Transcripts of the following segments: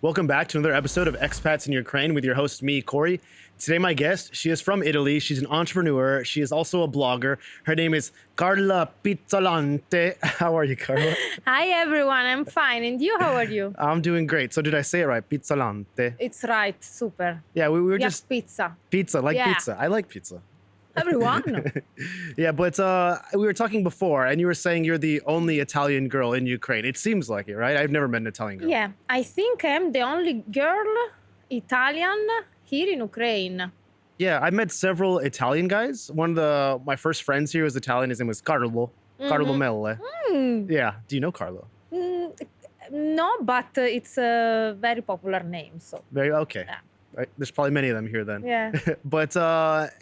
Welcome back to another episode of Expats in Ukraine with your host, me, Corey. Today, my guest, she is from Italy. She's an entrepreneur. She is also a blogger. Her name is Carla Pizzalante. How are you, Carla? Hi, everyone. I'm fine. And you, how are you? I'm doing great. So did I say it right? Pizzalante. It's right. Super. Yeah, we were Yes, just pizza. pizza, like Yeah. pizza. I like pizza. Everyone. Yeah, but we were talking before, and you were saying you're the only Italian girl in Ukraine. It seems like it, right? I've never met an Italian girl. Yeah, I think I'm the only girl Italian here in Ukraine. Yeah, I met several Italian guys. One of my first friends here was Italian. His name was Carlo. Carlo Melle. Yeah. Do you know Carlo? No, but it's a very popular name. So, Very okay. Yeah. Right. There's probably many of them here then. yeah. But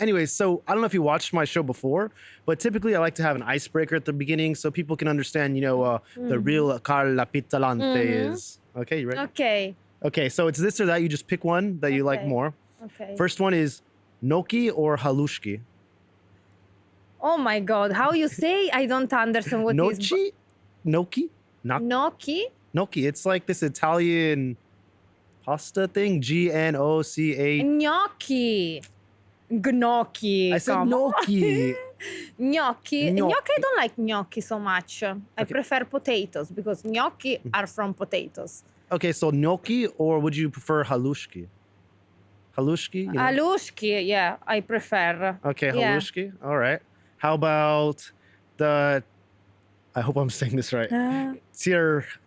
anyways, so I don't know if you watched my show before, but typically I like to have an icebreaker at the beginning so people can understand, the real Carla Pizzalante is. Okay, you ready? Okay. Okay, so it's this or that. You just pick one that you like Okay. more. Okay. First one is gnocchi or halushki. Oh my God. How you say? I don't understand what is. Gnocchi? Gnocchi? Gnocchi? Gnocchi. It's like this Italian pasta thing. Gnocchi. Gnocchi. Gnocchi. I said come on. gnocchi. Gnocchi. Gnocchi. Gnocchi, I don't like gnocchi so much. I Okay. prefer potatoes because gnocchi are from potatoes. Okay, so gnocchi or would you prefer halushki? Halushki? you know? Halushki, yeah, I prefer. Okay, Yeah. halushki. All right. How about the? I hope I'm saying this right.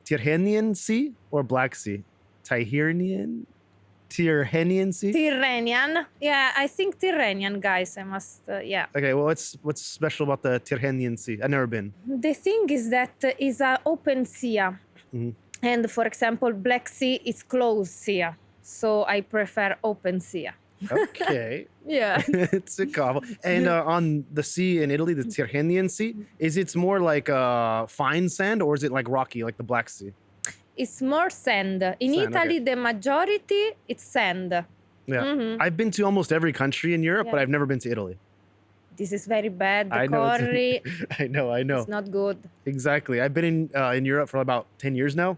Tyrrhenian Sea or Black Sea? Tyrrhenian Sea. Tyrrhenian. Yeah, I think Tyrrhenian, guys. I must, yeah. Okay. Well, what's special about the Tyrrhenian Sea? I've never been. The thing is that is a open sea. Mhm. And for example, Black Sea is closed sea. So I prefer open sea. Okay. Yeah. It's a combo. And on the sea in Italy, the Tyrrhenian Sea, is it more like fine sand or is it like rocky, like the Black Sea? It's more sand. In Sand, Italy, okay. the majority, it's sand. Yeah. Mhm. I've been to almost every country in Europe, but Yeah. I've never been to Italy. This is very bad. The I know. curry, I know. it's not good. Exactly. I've been in Europe for about 10 years now.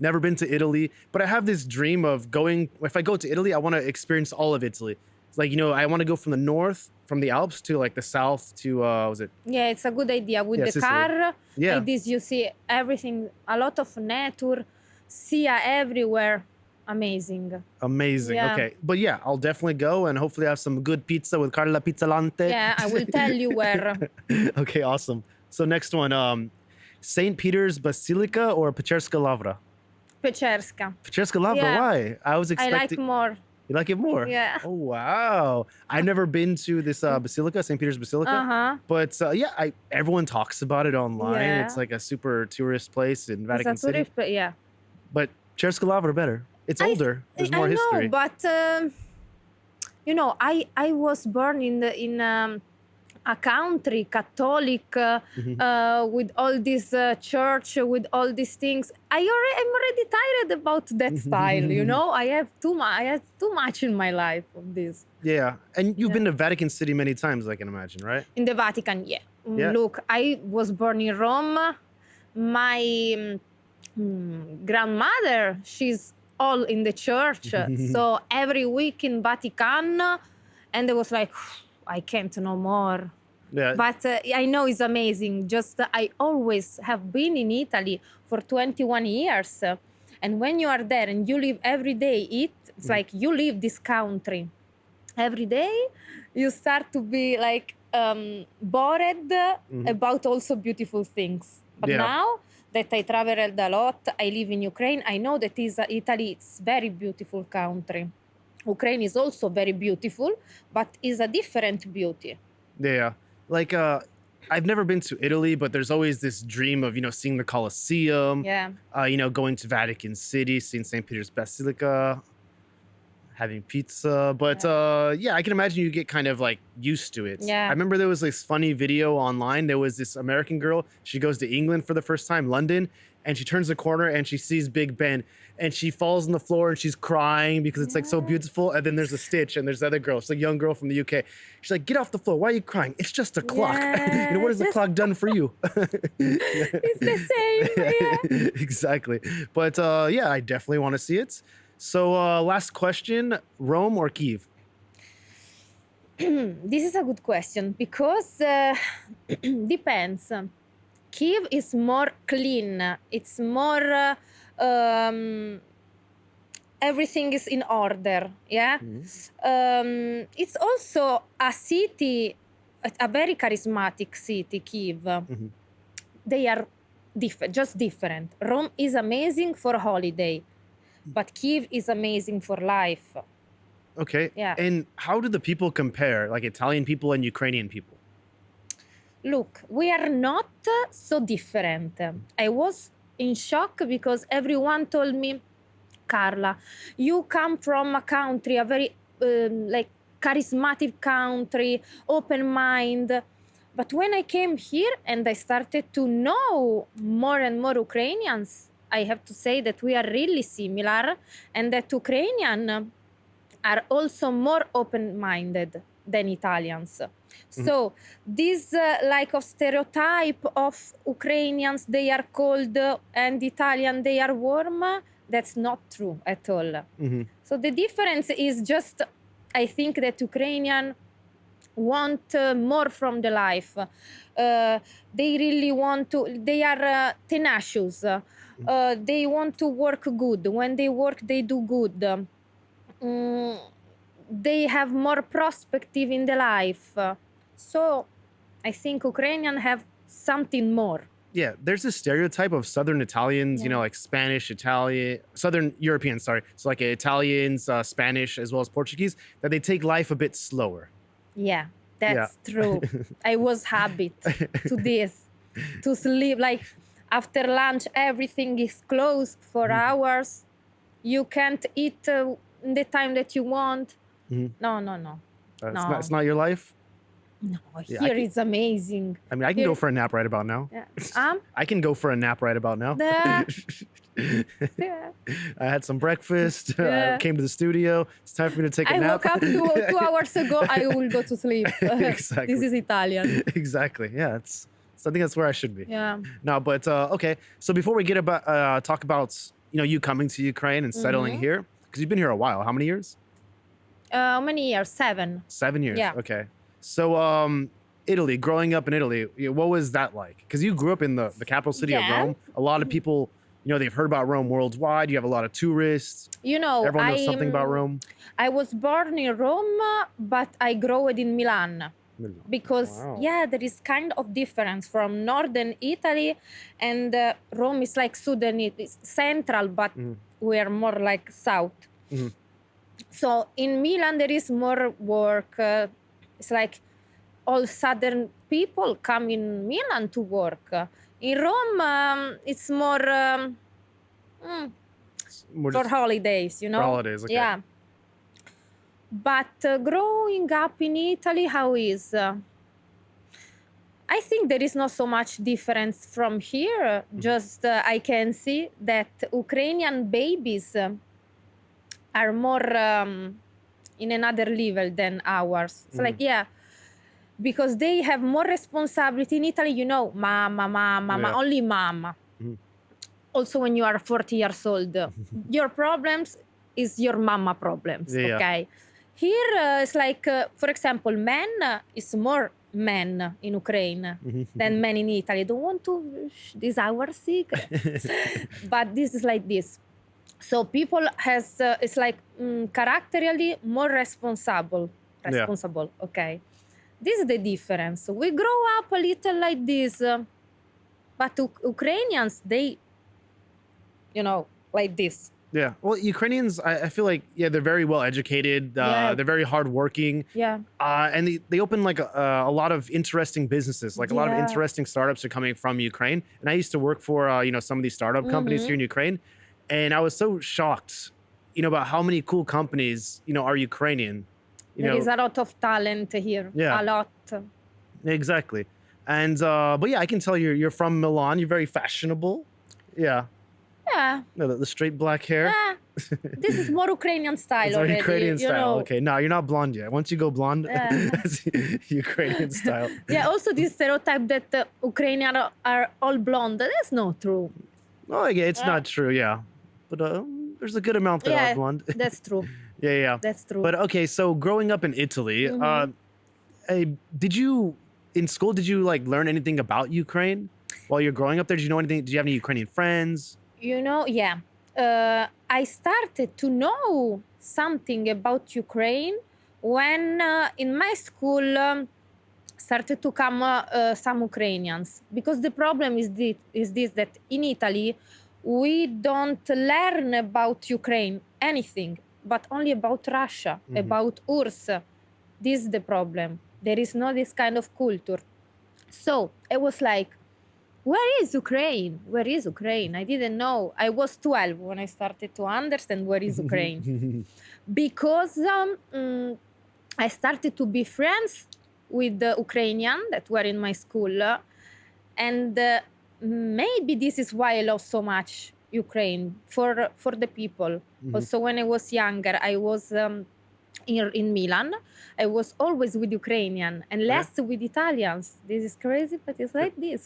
Never been to Italy, but I have this dream of going. If I go to Italy, I want to experience all of Italy. It's like, I want to go from the north, from the Alps to like the south to, was it? Yeah, it's a good idea. With Yeah, the Sicily. car, Yeah. like this, you see everything, a lot of nature, sea everywhere. Amazing. Amazing. Yeah. Okay. But yeah, I'll definitely go and hopefully have some good pizza with Carla Pizzalante. Yeah, I will tell you where. Okay, awesome. So next one, St. Peter's Basilica or Pecherska Lavra? Pecherska. Pecherska Lavra, Yeah. why? I was I expecting. like more. You like it more? Yeah. Oh, wow. I've never been to this basilica, St. Peter's Basilica. Uh-huh. But yeah, everyone talks about it online. Yeah. It's like a super tourist place in Vatican It's a City. tourist, yeah. But Pecherska Lavra better. It's I- older. There's I more know, history. but I was born in a country Catholic with all this church with all these things. I'm already tired about that style. I have too much. I have too much in my life of this. Yeah. And you've Yeah. been to Vatican City many times, I can imagine, right? In the Vatican, yeah. Yeah. Look, I was born in Rome. My grandmother, she's all in the church. So every week in Vatican, and it was like, I can't no more. Yeah. But I know it's amazing. Just I always have been in Italy for 21 years. And when you are there and you live every day, it's like you live this country. Every day, you start to be like bored about also beautiful things. But Yeah. now that I traveled a lot, I live in Ukraine, I know that Italy is very beautiful country. Ukraine is also very beautiful, but is a different beauty. Yeah. Like, I've never been to Italy, but there's always this dream of, seeing the Colosseum, Yeah. Going to Vatican City, seeing St. Peter's Basilica, having pizza. But yeah, I can imagine you get kind of like used to it. Yeah. I remember there was this funny video online. There was this American girl. She goes to England for the first time, London, and she turns the corner and she sees Big Ben, and she falls on the floor and she's crying because it's like so beautiful. And then there's a Stitch, and there's the other girl. It's a young girl from the UK. She's like, "Get off the floor! Why are you crying? It's just a clock. What has the clock done for you?" It's the same. Yeah. Exactly. But yeah, I definitely want to see it. So last question: Rome or Kiev? This is a good question because depends. Kiev is more clean. It's more everything is in order. Yeah. It's also a city, a very charismatic city, Kiev. They are just different. Rome is amazing for holiday, but Kiev is amazing for life. Okay. Yeah. And how do the people compare, like Italian people and Ukrainian people? Look, we are not so different. I was in shock because everyone told me, Carla, you come from a country, a very like charismatic country, open mind. But when I came here and I started to know more and more Ukrainians, I have to say that we are really similar, and that Ukrainian are also more open-minded than Italians. So this like of stereotype of Ukrainians, they are cold, and Italian, they are warm, that's not true at all. So the difference is just, I think that Ukrainian want more from the life. They really want to, they are tenacious. They want to work good. When they work, they do good. They have more perspective in the life. So I think Ukrainian have something more. Yeah, there's this stereotype of Southern Italians, you know, like Spanish, Italian, Southern Europeans, sorry. So like Italians, Spanish, as well as Portuguese, that they take life a bit slower. Yeah, that's true. I was habit to this, to sleep. Like after lunch, everything is closed for hours. You can't eat in the time that you want. No. It's not your life? No, Yeah, here is amazing. I mean, I can go for a nap right about now. Yeah. I can go for a nap right about now. Yeah. I had some breakfast. I came to the studio. It's time for me to take a I nap. woke up 2 hours ago. I will go to sleep. Exactly. This is Italian. Exactly. Yeah, I think that's where I should be. Yeah. No, but okay. So before we get about talk about you coming to Ukraine and settling here, because you've been here a while. How many years? How many years? 7. 7 years. Yeah. Okay. So Italy, growing up in Italy, what was that like? Because you grew up in the capital city of Rome. A lot of people, they've heard about Rome worldwide. You have a lot of tourists. Everyone knows something about Rome. I was born in Rome, but I grew up in Milan. Because there is kind of difference from northern Italy, and Rome is like southern, it's central, but we are more like south. So in Milan there is more work. It's like all southern people come in Milan to work. In Rome, it's more for holidays, For holidays, okay. Yeah. But growing up in Italy, how is? I think there is not so much difference from here. Just I can see that Ukrainian babies are more in another level than ours. It's like, because they have more responsibility. In Italy, mama, only mama. Also, when you are 40 years old, your problems is your mama problems, okay? Here, it's like, for example, men is more men in Ukraine than men in Italy. Don't want to, this is our secret. But this is like this. So people has, it's like characterally more responsible, okay? This is the difference. We grow up a little like this, but Ukrainians, they, like this. Yeah. Well, Ukrainians, I feel like, they're very well educated. They're very hardworking. Yeah. And they open like a lot of interesting businesses. Like a lot of interesting startups are coming from Ukraine. And I used to work for, some of these startup companies here in Ukraine. And I was so shocked, about how many cool companies, are Ukrainian. There is a lot of talent here. Yeah. A lot. Exactly. And, but yeah, I can tell you're from Milan. You're very fashionable. Yeah. Yeah. No, the straight black hair. Ah, this is more Ukrainian style It's already. Ukrainian you style. know. Okay, no, you're not blonde yet. Once you go blonde, Yeah. that's Ukrainian style. Yeah, also this stereotype that Ukrainians are all blonde. That's not true. Oh, yeah, it's Uh, not true. Yeah, but there's a good amount that are yeah, blonde. that's true. Yeah. That's true. But okay, so growing up in Italy, Mhm. did you in school? Did you like learn anything about Ukraine while you're growing up there? Did you know anything? Did you have any Ukrainian friends? You know, yeah. I started to know something about Ukraine when in my school started to come some Ukrainians. Because the problem is this that in Italy, we don't learn about Ukraine anything, but only about Russia, about URSS. This is the problem. There is no this kind of culture. So I was like, where is Ukraine? Where is Ukraine? I didn't know. I was 12 when I started to understand where is Ukraine. Because I started to be friends with the Ukrainian that were in my school. And maybe this is why I love so much Ukraine for the people. Also, when I was younger, I was in Milan. I was always with Ukrainian and less with Italians. This is crazy, but it's like this.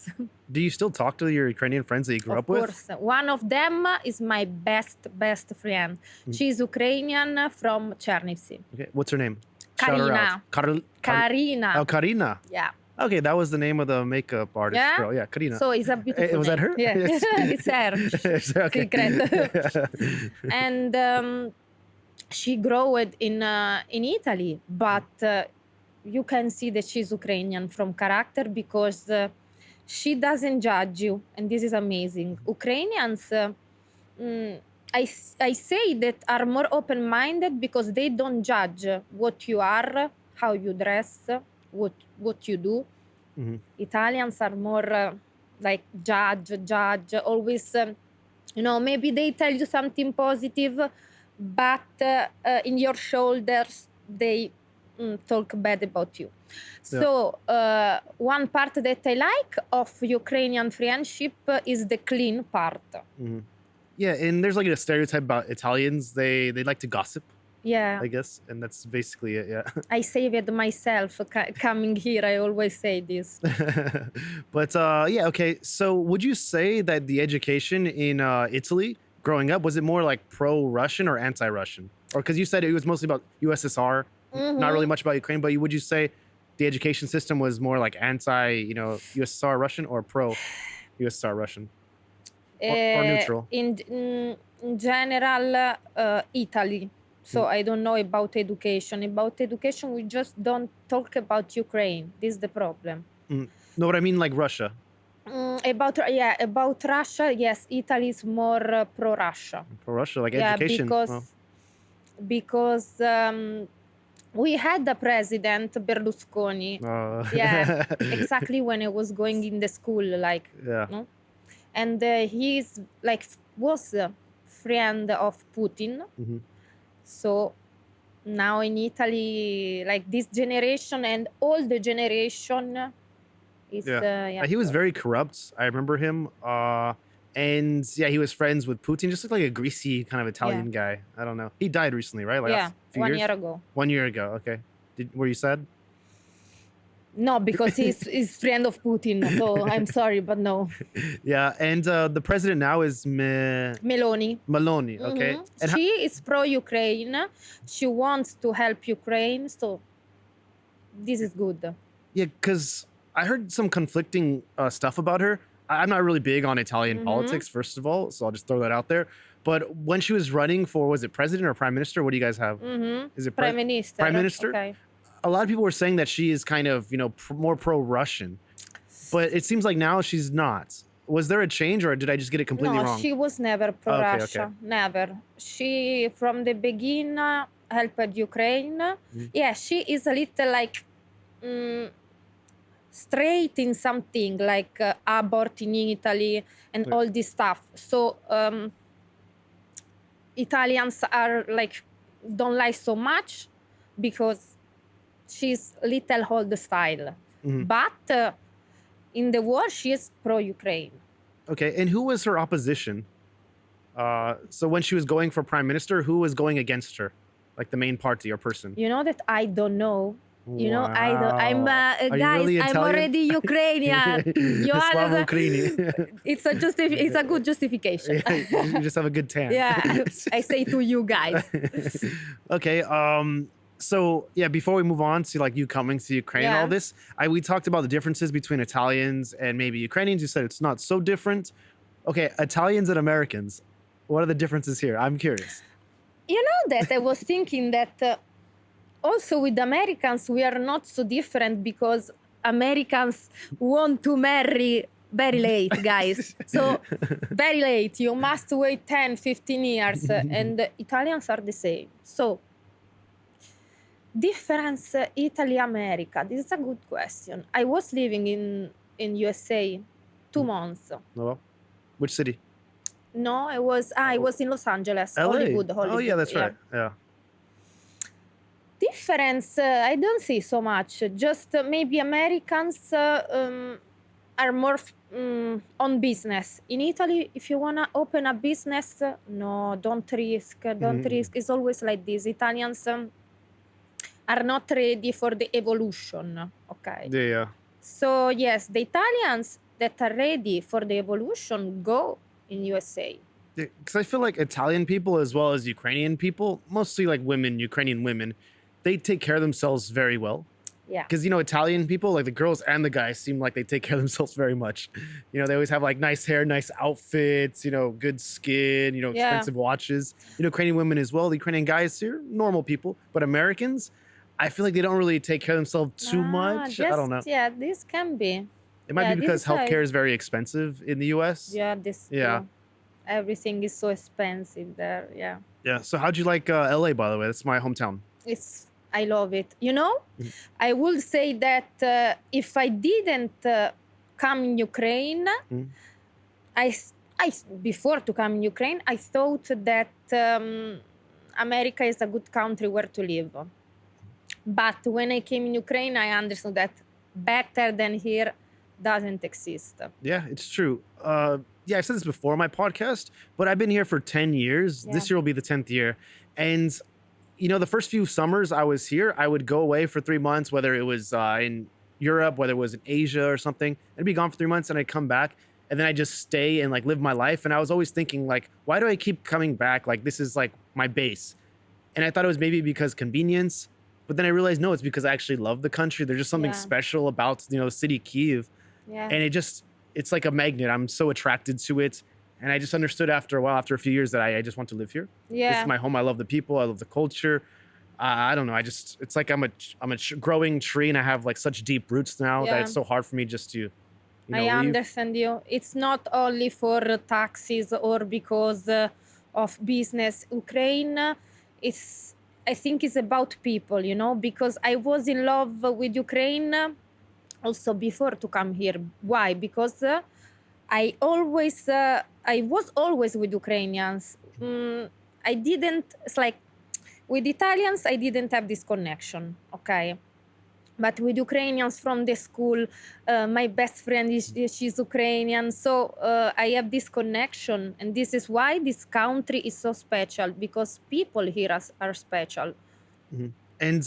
Do you still talk to your Ukrainian friends that you grew Of up with? course. One of them is my best friend. She's Ukrainian from Chernivtsi. Okay, what's her name? Shout her out. Karina. Oh, Karina. Yeah. Okay, that was the name of the makeup artist Yeah? girl. Yeah, Karina. So it's a beautiful Was that name. her? Yeah. It's her. Okay. Secret. And she growed in Italy, but you can see that she's Ukrainian from character because she doesn't judge you, and this is amazing. Ukrainians, I say that are more open-minded because they don't judge what you are, how you dress, what you do. Italians are more like judge, always. Maybe they tell you something positive, but in your shoulders they talk bad about you. So one part that I like of Ukrainian friendship is the clean part. Yeah, and there's like a stereotype about Italians. They like to gossip, Yeah, I guess, and that's basically it. Yeah. I save it myself coming here. I always say this. But yeah, okay. So would you say that the education in Italy growing up, was it more like pro-Russian or anti-Russian? Or because you said it was mostly about USSR, not really much about Ukraine, but would you say the education system was more like USSR Russian or pro-USSR Russian? Or neutral? In general, Italy. So I don't know about education. About education, we just don't talk about Ukraine. This is the problem. No, but I mean like Russia. About Russia, yes, Italy is more pro-Russia. Pro-Russia, like education. Because we had the president Berlusconi. Yeah, exactly when I was going in the school, like. Yeah. No? And he's like was a friend of Putin. So now in Italy, like this generation and all the generation is he was very corrupt. I remember him. And yeah, he was friends with Putin. Just looked like a greasy kind of Italian guy. I don't know. He died recently, right? Like yeah, a few years? year ago. 1 year ago. Okay. Were you sad? No, because he's friend of Putin. So I'm sorry, but no. Yeah, and the president now is Meloni. Meloni, okay. And she is pro-Ukraine. She wants to help Ukraine. So this is good. Yeah, because I heard some conflicting stuff about her. I'm not really big on Italian politics, first of all, so I'll just throw that out there. But when she was running for, was it president or prime minister? What do you guys have? Is it Prime Minister? Prime Minister? Okay. A lot of people were saying that she is kind of, more pro-Russian. But it seems like now she's not. Was there a change or did I just get it completely wrong? No, she was never pro-Russia. Okay. Never. She, from the beginning, helped Ukraine. Yeah, she is a little like straight in something, like abort in Italy and all this stuff. So Italians are like, don't like so much because she's little old style. But in the war, she is pro-Ukraine. Okay, and who was her opposition? So when she was going for prime minister, who was going against her? Like the main party or person? You know that I don't know. You know, I don't. I'm Wow. Are you guys. really I'm Italian? already Ukrainian. You Slava are. Ukraini. It's a good justification. You just have a good tan. Yeah, I say to you guys. Okay. So yeah, before we move on to like you coming to Ukraine and all Yeah. this, we talked about the differences between Italians and maybe Ukrainians. You said it's not so different. Okay, Italians and Americans. What are the differences here? I'm curious. You know that I was thinking that also with Americans we are not so different because Americans want to marry very late, guys. So very late. You must wait 10, 15 years, and the Italians are the same. So difference Italy America. This is a good question. I was living in USA 2 months. Oh, which city? No, I was in Los Angeles, LA. Hollywood. Oh yeah, that's right. Yeah. Difference, I don't see so much. Just maybe Americans are more on business. In Italy, if you wanna open a business, no, don't risk. Don't risk. It's always like this. Italians are not ready for the evolution. Okay. Yeah. So yes, the Italians that are ready for the evolution go in USA. Because I feel like Italian people as well as Ukrainian people, mostly like women, Ukrainian women, they take care of themselves very well. Yeah. Because Italian people, like the girls and the guys, seem like they take care of themselves very much. They always have like nice hair, nice outfits, good skin, Yeah. expensive watches. Ukrainian women as well. The Ukrainian guys here, normal people, but Americans, I feel like they don't really take care of themselves too much. I don't know. Yeah, this can be. It might Yeah, be this because is right. healthcare is very expensive in the US. Yeah, this. Yeah. Everything is so expensive there. Yeah. Yeah. So how'd you like LA, by the way? That's my hometown. I love it. Mhm. I would say that if I didn't come in Ukraine, Mhm. before to come in Ukraine, I thought that America is a good country where to live. But when I came in Ukraine, I understood that better than here doesn't exist. Yeah, it's true. Yeah, I've said this before on my podcast, but I've been here for 10 years. Yeah. This year will be the 10th year. And, the first few summers I was here, I would go away for 3 months, whether it was in Europe, whether it was in Asia or something. I'd be gone for 3 months and I'd come back and then I just stay and like live my life. And I was always thinking like, why do I keep coming back? Like, this is like my base. And I thought it was maybe because convenience, but then I realized, no, it's because I actually love the country. There's just something Yeah. special about, the city Kyiv. Yeah. And it's like a magnet. I'm so attracted to it. And I just understood after a while, after a few years, that I just want to live here. This Yeah. is my home. I love the people. I love the culture. I don't know. It's like I'm a growing tree and I have like such deep roots now that Yeah. it's so hard for me just to, I leave. understand you. It's not only for taxes or because of business. Ukraine, I think it's about people, because I was in love with Ukraine also before to come here. Why? Because I was always with Ukrainians. It's like with Italians, I didn't have this connection, okay? But with Ukrainians from the school, my best friend she's Ukrainian, so I have this connection, and this is why this country is so special, because people here are special. Mhm. And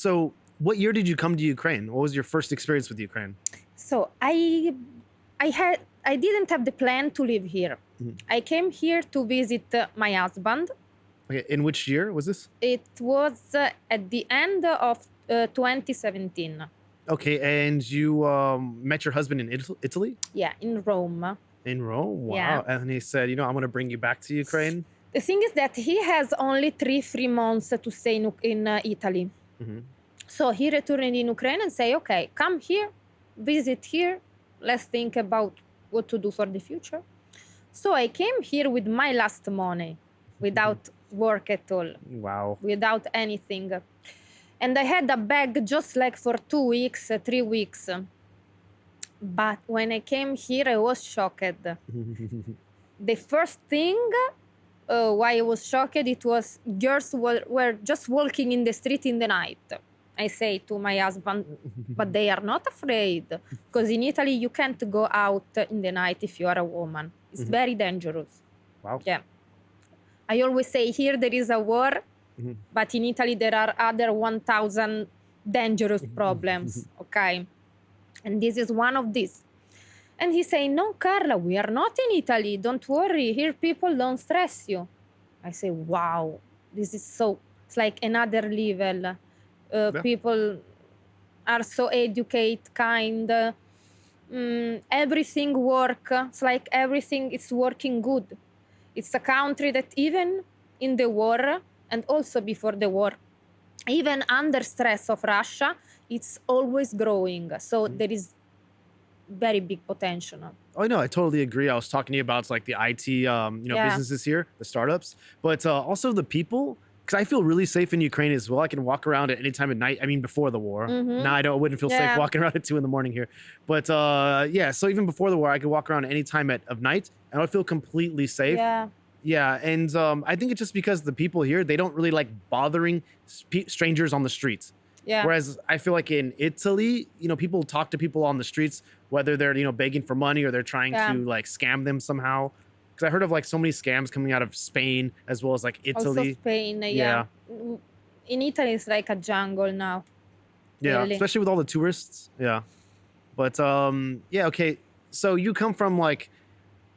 so what year did you come to Ukraine? What was your first experience with Ukraine? So I didn't have the plan to live here. Mhm. I came here to visit my husband. Okay, in which year was this? It was at the end of 2017. Okay, and you met your husband in Italy? Yeah, in Rome. In Rome? Wow. Yeah. And he said, I'm going to bring you back to Ukraine. The thing is that he has only 3 months to stay in Italy. Mhm. So he returned in Ukraine and say, okay, come here, visit here. Let's think about what to do for the future. So I came here with my last money, without work at all, Wow. without anything. And I had a bag just like for 2 weeks, 3 weeks. But when I came here, I was shocked. The first thing why I was shocked, it was girls were just walking in the street in the night. I say to my husband, but they are not afraid. Because in Italy, you can't go out in the night if you are a woman. It's very dangerous. Wow. Yeah. I always say here there is a war, but in Italy there are other 1,000 dangerous problems, okay? And this is one of these. And he say, no, Carla, we are not in Italy. Don't worry. Here people don't stress you. I say, wow, this is so, it's like another level. People are so educated, kind. Everything work. It's like everything is working good. It's a country that even in the war and also before the war, even under stress of Russia, it's always growing. So there is very big potential. Oh no, I totally agree. I was talking to you about like the IT, businesses here, the startups, but also the people. Because I feel really safe in Ukraine as well. I can walk around at any time at night. I mean, before the war. Now I wouldn't feel safe walking around at 2 a.m. here. But so even before the war, I could walk around any time of night, and I would feel completely safe. Yeah, and I think it's just because the people here, they don't really like bothering strangers on the streets. Yeah. Whereas I feel like in Italy, people talk to people on the streets, whether they're begging for money or they're trying to like scam them somehow. Because I heard of like so many scams coming out of Spain as well as like Italy. Also Spain, yeah. In Italy, it's like a jungle now. Yeah, really. Especially with all the tourists. Yeah. But okay. So you come from like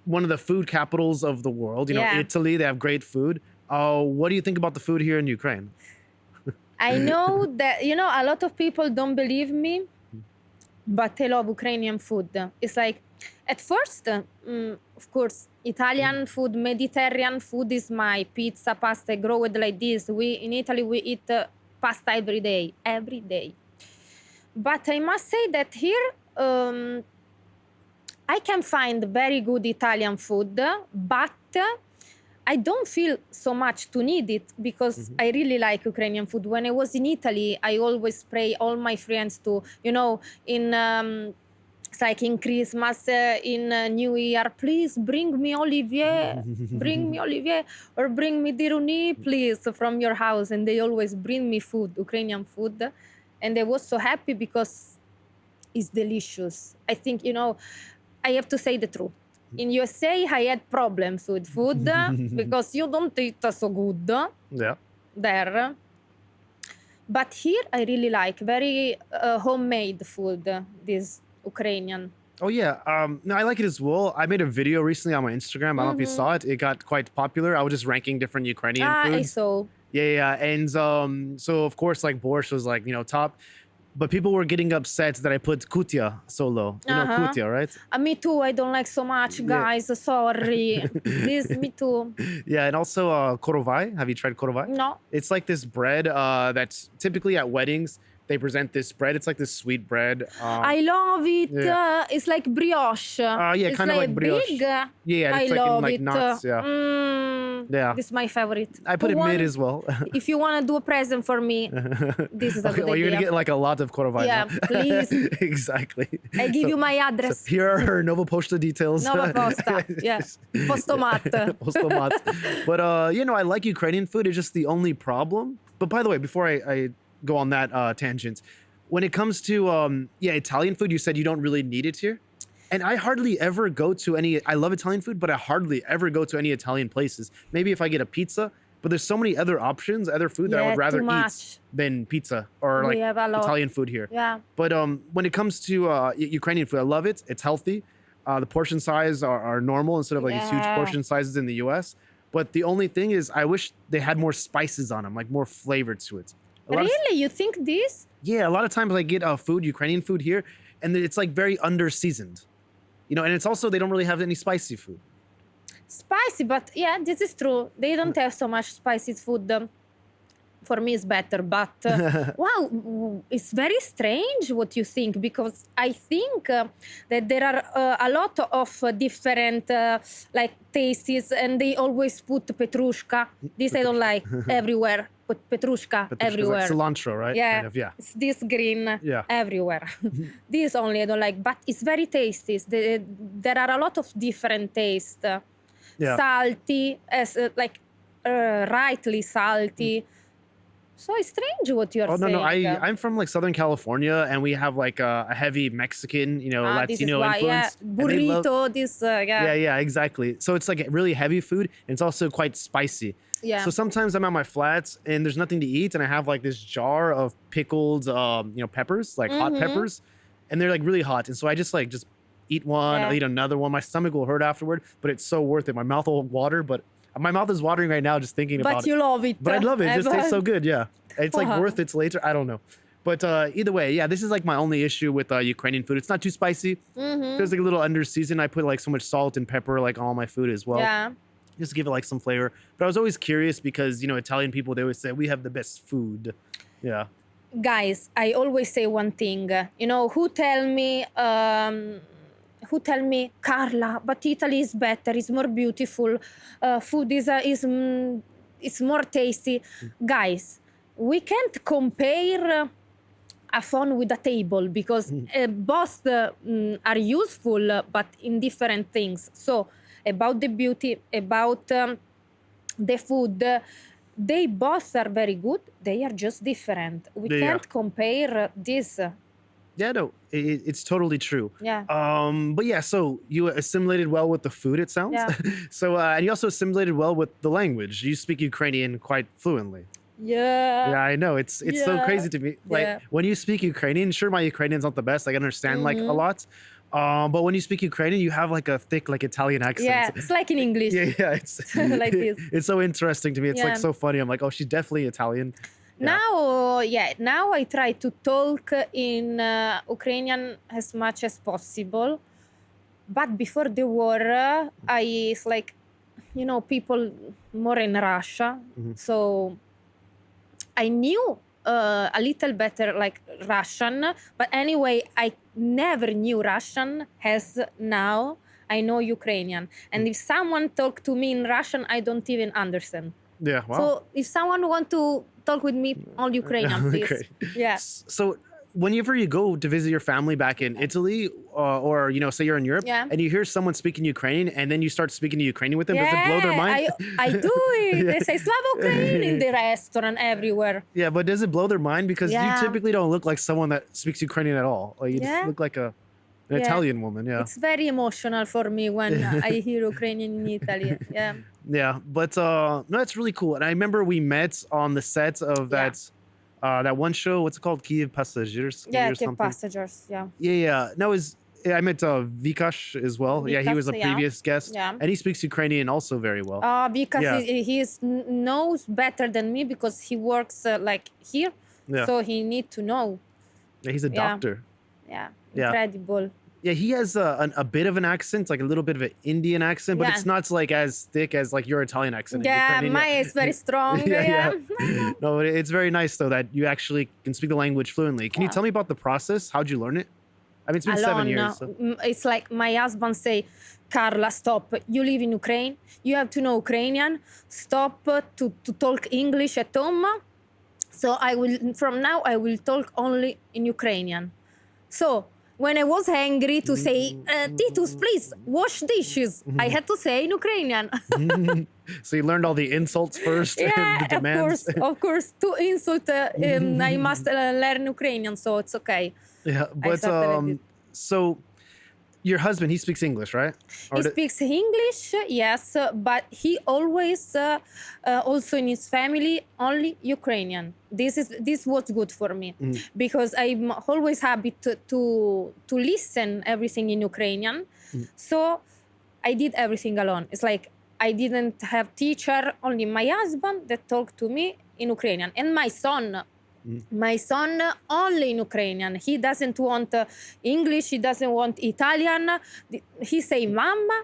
one of the food capitals of the world, Italy, they have great food. What do you think about the food here in Ukraine? I know that, a lot of people don't believe me, but I love Ukrainian food. It's like, at first, of course, Italian food, Mediterranean food is my pizza, pasta. I grow it like this. In Italy, we eat pasta every day. But I must say that here, I can find very good Italian food, but I don't feel so much to need it because I really like Ukrainian food. When I was in Italy, I always pray all my friends to, it's like in Christmas, in New Year, please bring me Olivier, or bring me diruni, please, from your house. And they always bring me food, Ukrainian food. And I was so happy because it's delicious. I think, I have to say the truth. In USA, I had problems with food because you don't eat so good there. But here, I really like very homemade food, this Ukrainian. Oh, yeah. No, I like it as well. I made a video recently on my Instagram. I don't know if you saw it. It got quite popular. I was just ranking different Ukrainian foods. I saw. Yeah. And so, of course, like borscht was like, top. But people were getting upset that I put kutia solo. You know kutia, right? Me too. I don't like so much, guys. Sorry. This, me too. Yeah, and also korovai. Have you tried korovai? No. It's like this bread that's typically at weddings. They present this bread. It's like this sweet bread. I love it. Yeah. It's like brioche. It's kind of like brioche. Big. Yeah, I it's like love in like it. knots. Yeah. Yeah. This is my favorite. I put it mid as well. If you want to do a present for me, this is a good idea. You're going to get like a lot of korovai. Yeah, please. Exactly. I give you my address. So here are her Nova Posta details. Nova Posta. Yeah. Postomat. Postomat. But, I like Ukrainian food. It's just the only problem. But by the way, before I go on that tangent, when it comes to, Italian food, you said you don't really need it here. And I hardly ever go to I love Italian food, but I hardly ever go to any Italian places. Maybe if I get a pizza, but there's so many other options, other food that I would rather eat than pizza or like Italian food here. Yeah. But when it comes to Ukrainian food, I love it. It's healthy. The portion size are normal instead of like these huge portion sizes in the US. But the only thing is I wish they had more spices on them, like more flavor to it. Really? You think this? Yeah, a lot of times I get Ukrainian food here, and it's like very under-seasoned. And it's also, they don't really have any spicy food. Spicy, but yeah, this is true. They don't have so much spicy food. For me, it's better. But wow, it's very strange what you think, because I think that there are a lot of different like tastes, and they always put petrushka. This I don't like everywhere. Put petrushka everywhere. Like cilantro, right? Yeah, kind of, yeah. It's this green everywhere. This only I don't like, but it's very tasty. There are a lot of different tastes. Salty, rightly salty. So it's strange what you're Oh no, no, saying. I'm from like Southern California, and we have like a heavy Mexican, you know, This is Latino why, yeah, influence, and they love. burrito, this, Yeah, yeah, yeah, exactly. So it's like really heavy food, and it's also quite spicy. yeah. So sometimes I'm at my flats and there's nothing to eat, and I have like this jar of pickled, you know, peppers, like hot Mm-hmm. peppers, and they're like really hot. And so I just eat one, I'll Yeah. eat another one. My stomach will hurt afterward, but it's so worth it. My mouth will water, but my mouth is watering right now just thinking But about it. you love it. But I love it. It just tastes so Ever. good. Yeah, it's like Wow. worth it later. I don't know. But either way, yeah, this is like my only issue with Ukrainian food. It's not too spicy. Mm-hmm. Feels like a little under seasoned. I put like so much salt and pepper like on all my food as well, Yeah. just to give it like some flavor. But I was always curious because you know Italian people, they always say we have the best food. Yeah. Guys, I always say one thing. You know, who tell me, Carla, but Italy is better, is more beautiful, food is more tasty. Guys, we can't compare a phone with a table because both are useful, but in different things. So about the beauty, about the food, they both are very good. They are just different. We Yeah. can't compare this. Yeah, no, it's totally true. Yeah. But yeah, so you assimilated well with the food, it sounds. Yeah. So, and you also assimilated well with the language. You speak Ukrainian quite fluently. Yeah. Yeah, I know. It's so Yeah. crazy to me. Like Yeah. when you speak Ukrainian, sure, my Ukrainian's not the best. I can understand like a lot. But when you speak Ukrainian, you have like a thick like Italian accent. Yeah. It's like in English. Yeah, yeah. It's Like this. It's so interesting to me. It's like Yeah. so funny. I'm like, oh, she's definitely Italian. Yeah. Now I try to talk in Ukrainian as much as possible. But before the war, it's like, you know, people more in Russia. Mhm. So I knew a little better like Russian, but anyway, I never knew Russian as now I know Ukrainian. And if someone talk to me in Russian, I don't even understand. Yeah. Wow. So if someone want to talk with me all Ukrainian, please. Okay. Yeah. So whenever you go to visit your family back in Italy, or you know, say you're in Europe, Yeah. and you hear someone speaking Ukrainian, and then you start speaking to Ukrainian with them, does it blow their mind? I do it. Yeah. They say Slava Ukraine in the restaurant everywhere. Yeah, but does it blow their mind because Yeah. you typically don't look like someone that speaks Ukrainian at all? Like you Yeah. just look like an Yeah. Italian woman. Yeah. It's very emotional for me when I hear Ukrainian in Italy. Yeah. Yeah, but no, that's really cool. And I remember we met on the set of Yeah. that one show. What's it called? Kiev Passengers. Yeah, or the something. passengers. Yeah. Yeah, yeah. No, I met Vikash as well. Yeah, he was a Vikash, yeah. previous guest. Yeah. And he speaks Ukrainian also very well. Because Yeah. knows better than me because he works like here. Yeah. So he need to know. Yeah, he's a Yeah. doctor. Yeah. Yeah. Incredible. Yeah, he has a bit of an accent, like a little bit of an Indian accent, but Yeah. it's not like as thick as like your Italian accent. in Yeah, Ukrainian. mine is very strong. Yeah. No, it's very nice though that you actually can speak the language fluently. Can you Wow. tell me about the process? How'd you learn it? I mean, it's been 7 years. So. It's like my husband say, Carla, stop. You live in Ukraine. You have to know Ukrainian. Stop to talk English at home. So from now, I will talk only in Ukrainian. So when I was angry to say, Titus, please wash dishes, I had to say in Ukrainian. So you learned all the insults first and the Yeah, demands. of course. To insult, I must learn Ukrainian, so it's okay. Yeah, but started with so your husband, he speaks English, right? Or He did- speaks English, yes, but he always, also in his family, only Ukrainian. This was good for me because I'm always happy to listen everything in Ukrainian. So I did everything alone. It's like I didn't have teacher, only my husband that talked to me in Ukrainian, and my son. My son only in Ukrainian. He doesn't want English. He doesn't want Italian. He say, "Mama,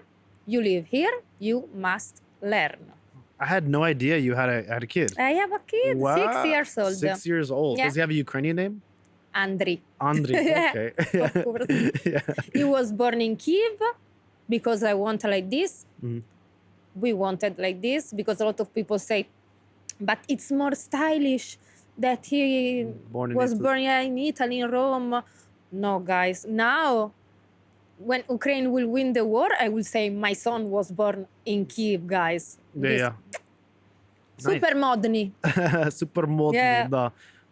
you live here. You must learn." I had no idea you had a kid. I have a kid, 6 years old. 6 years old. Yeah. Does he have a Ukrainian name? Andriy. Andriy. Yeah, Okay. of course. Yeah. He was born in Kiev because I want like this. We wanted like this because a lot of people say, but it's more stylish that he Born in was Italy. born in Italy, in Rome. No, guys. Now, when Ukraine will win the war, I will say my son was born in Kiev, guys. Yeah, yeah. Super modny. Super modern. Yeah.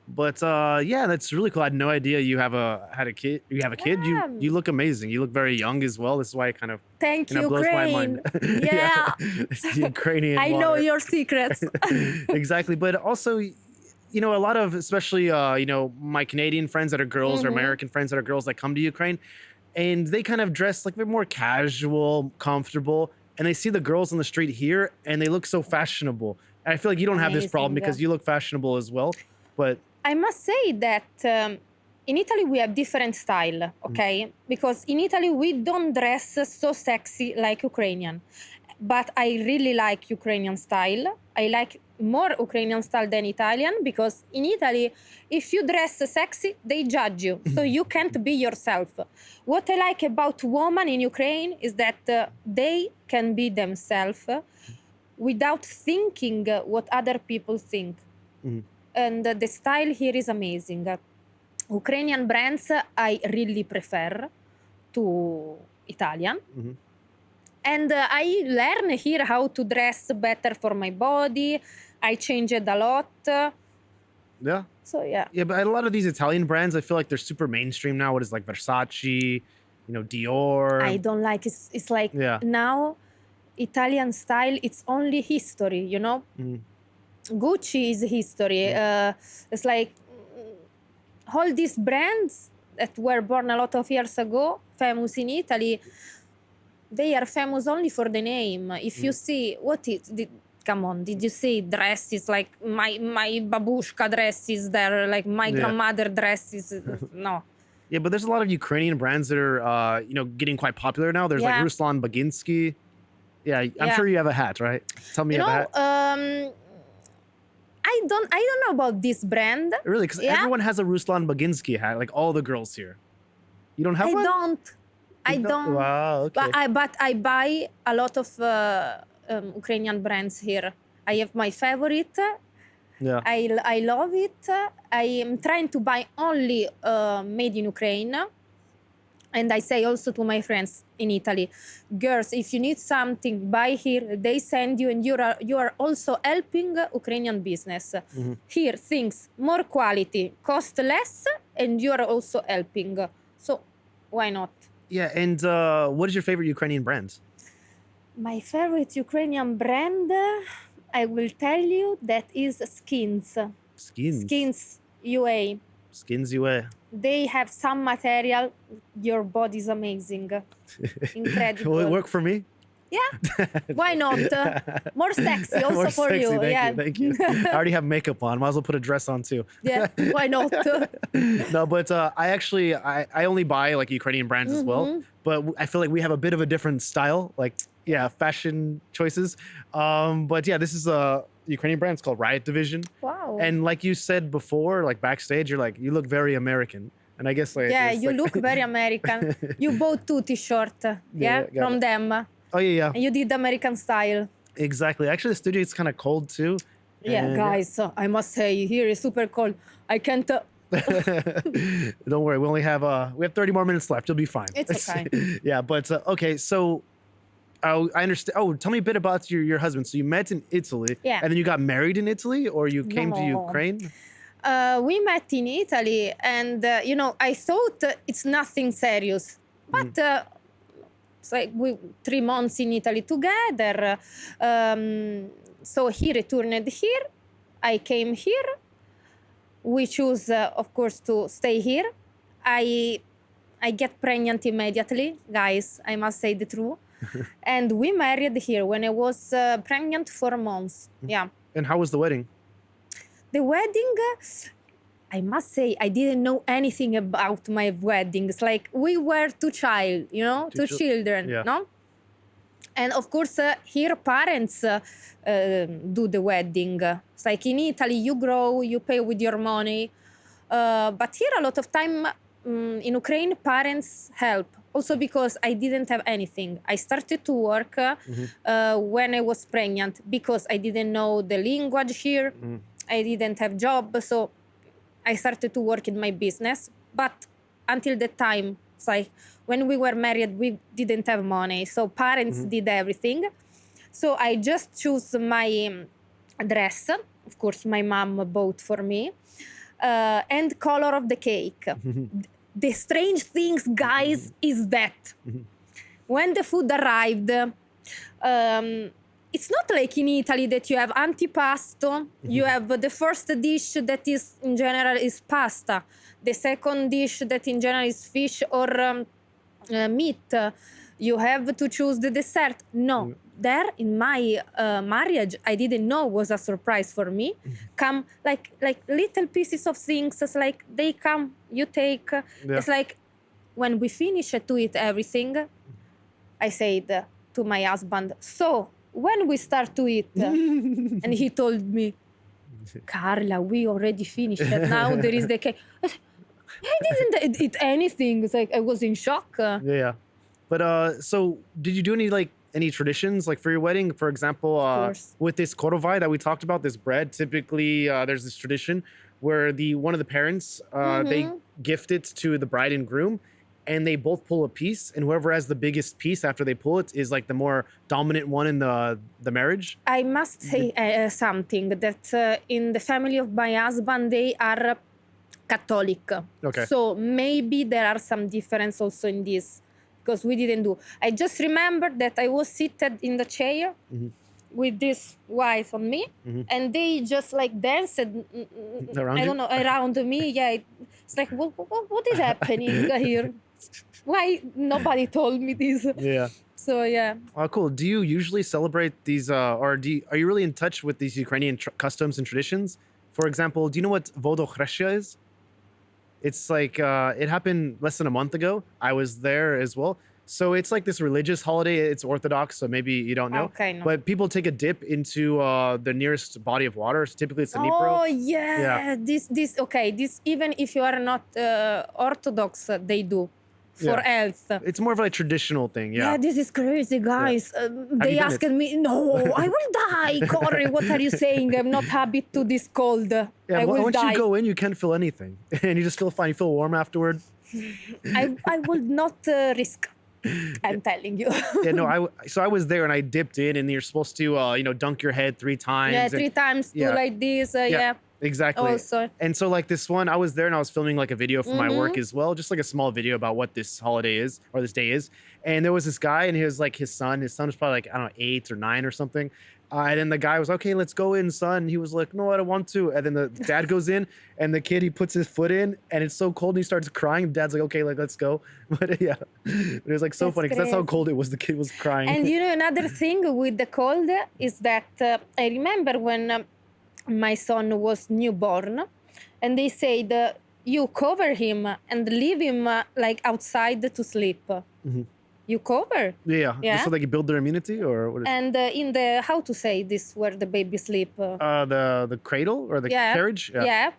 But yeah, that's really cool. I had no idea you had a kid. You have a kid. You Yeah. you look amazing. You look very young as well. This is why it kind of Thank you, blows my mind. Ukraine. Yeah. It's the Ukrainian I know water. your secrets. Exactly. But also, a lot of, especially my Canadian friends that are girls or American friends that are girls that come to Ukraine, and they kind of dress like they're more casual, comfortable, and they see the girls on the street here and they look so fashionable. And I feel like you don't have this problem Amazing. because you look fashionable as well. But I must say that in Italy we have different style, okay? Because in Italy we don't dress so sexy like Ukrainian. But I really like Ukrainian style. I like more Ukrainian style than Italian because in Italy, if you dress sexy, they judge you. So you can't be yourself. What I like about women in Ukraine is that they can be themselves without thinking what other people think. And the style here is amazing. Ukrainian brands I really prefer to Italian. And I learn here how to dress better for my body. I changed a lot. yeah. So yeah. Yeah, but a lot of these Italian brands, I feel like they're super mainstream now. What is like Versace, Dior. I don't like it's like Yeah. now Italian style, it's only history, Gucci is history. It's like all these brands that were born a lot of years ago, famous in Italy, they are famous only for the name. If you see come on, did you see dresses like my babushka dresses there, like my grandmother dresses? No. Yeah, but there's a lot of Ukrainian brands that are getting quite popular now. There's like Ruslan Baginsky. Yeah, I'm sure you have a hat, right? Tell me you have a hat. I don't know about this brand. Really? Because everyone has a Ruslan Baginsky hat, like all the girls here. You don't have one? I don't. Wow, okay. But I buy a lot of Ukrainian brands here. I have my favorite. Yeah. I love it. I am trying to buy only made in Ukraine. And I say also to my friends in Italy, girls, if you need something, buy here. They send you, and you are also helping Ukrainian business. Here, things more quality, cost less, and you are also helping. So why not? Yeah, and what is your favorite Ukrainian brand? My favorite Ukrainian brand, I will tell you, that is Skins. Skins. Skins UA. Skins UA. They have some material. Your body is amazing. Incredible. Will it work for me? Yeah. Why not? More sexy also More for sexy, you. Thank you. I already have makeup on. Might as well put a dress on too. Yeah. Why not? No, but I only buy like Ukrainian brands as well. But I feel like we have a bit of a different style, like fashion choices. But yeah, this is a Ukrainian brand. It's called Riot Division. Wow. And like you said before, like backstage, you look very American. And I guess you look very American. You bought 2 t-shirts, from them. Oh yeah. And you did American style. Exactly. Actually, the studio is kind of cold too. Yeah, guys, I must say here is super cold. I can't. Don't worry, we have 30 more minutes left. You'll be fine. It's okay. Yeah, but okay, so I understand. Oh, tell me a bit about your husband. So you met in Italy, Yeah. and then you got married in Italy, or you came to Ukraine? We met in Italy, and I thought it's nothing serious, but it's like we 3 months in Italy together. So he returned here. I came here. We choose, of course, to stay here. I get pregnant immediately, guys. I must say the truth. And we married here when I was pregnant 4 months. Yeah. And how was the wedding? The wedding, I must say, I didn't know anything about my wedding. It's like we were two children, Yeah. no? And of course, here parents do the wedding. It's like in Italy, you grow, you pay with your money. But here, a lot of time in Ukraine, parents help. Also because I didn't have anything. I started to work when I was pregnant because I didn't know the language here. I didn't have job, so I started to work in my business. But until that time, it's like when we were married, we didn't have money. So parents did everything. So I just chose my dress. Of course, my mom bought for me, and color of the cake. The strange things, guys, is that when the food arrived, it's not like in Italy that you have antipasto. You have the first dish that is in general is pasta, the second dish that in general is fish or meat. You have to choose the dessert. No, there in my marriage, I didn't know, was a surprise for me. Come like little pieces of things. It's like they come, you take. Yeah. It's like when we finish to eat everything, I said to my husband, so when we start to eat, and he told me, Carla, we already finished it. Now there is the cake. I didn't eat anything. It's like I was in shock. Yeah. But so did you do any traditions like for your wedding? For example, course. with this korovai that we talked about, this bread, typically there's this tradition where one of the parents they gift it to the bride and groom, and they both pull a piece, and whoever has the biggest piece after they pull it is like the more dominant one in the marriage. I must say something that in the family of my husband, they are Catholic. Okay. So maybe there are some difference also in this, because we didn't do. I just remember that I was seated in the chair with this wife on me, and they just like danced Around I you? don't know, around me. Yeah, it's like what is happening here? Why nobody told me this? Yeah. So yeah. Oh, cool. Do you usually celebrate these, or are you really in touch with these Ukrainian customs and traditions? For example, do you know what Vodokhreshya is? It's like it happened less than a month ago. I was there as well. So it's like this religious holiday. It's Orthodox, so maybe you don't know. Okay, no. But people take a dip into the nearest body of water. So typically it's the Dnipro. Oh yeah. This okay. This even if you are not Orthodox, they do for health. It's more of a traditional thing. Yeah, Yeah. this is crazy, guys. They you done asked it? me, no, I will die. Corey, what are you saying? I'm not habit to this cold. Yeah. I will Once die. you go in, you can't feel anything, and you just feel fine. You feel warm afterward. I will not risk. I'm telling you. Yeah. No. So I was there and I dipped in, and you're supposed to dunk your head 3 times. Yeah, and- 3 times, do yeah. like this. Yeah. Exactly. Also. And so like this one, I was there and I was filming like a video for my work as well, just like a small video about what this holiday is or this day is. And there was this guy and he was like his son was probably like, I don't know, 8 or 9 or something. And then the guy was, okay, let's go in, son. And he was like, no, I don't want to. And then the dad goes in and the kid, he puts his foot in and it's so cold and he starts crying. Dad's like, okay, like, let's go. But yeah, it was like so That's funny because that's how crazy. cold it was. The kid was crying. And you know, another thing with the cold is that I remember when my son was newborn and they said, you cover him and leave him like outside to sleep. You cover. Yeah. Yeah. Just so they can build their immunity or what is And in the, how to say this, where the baby sleep? the cradle or the carriage? Yeah.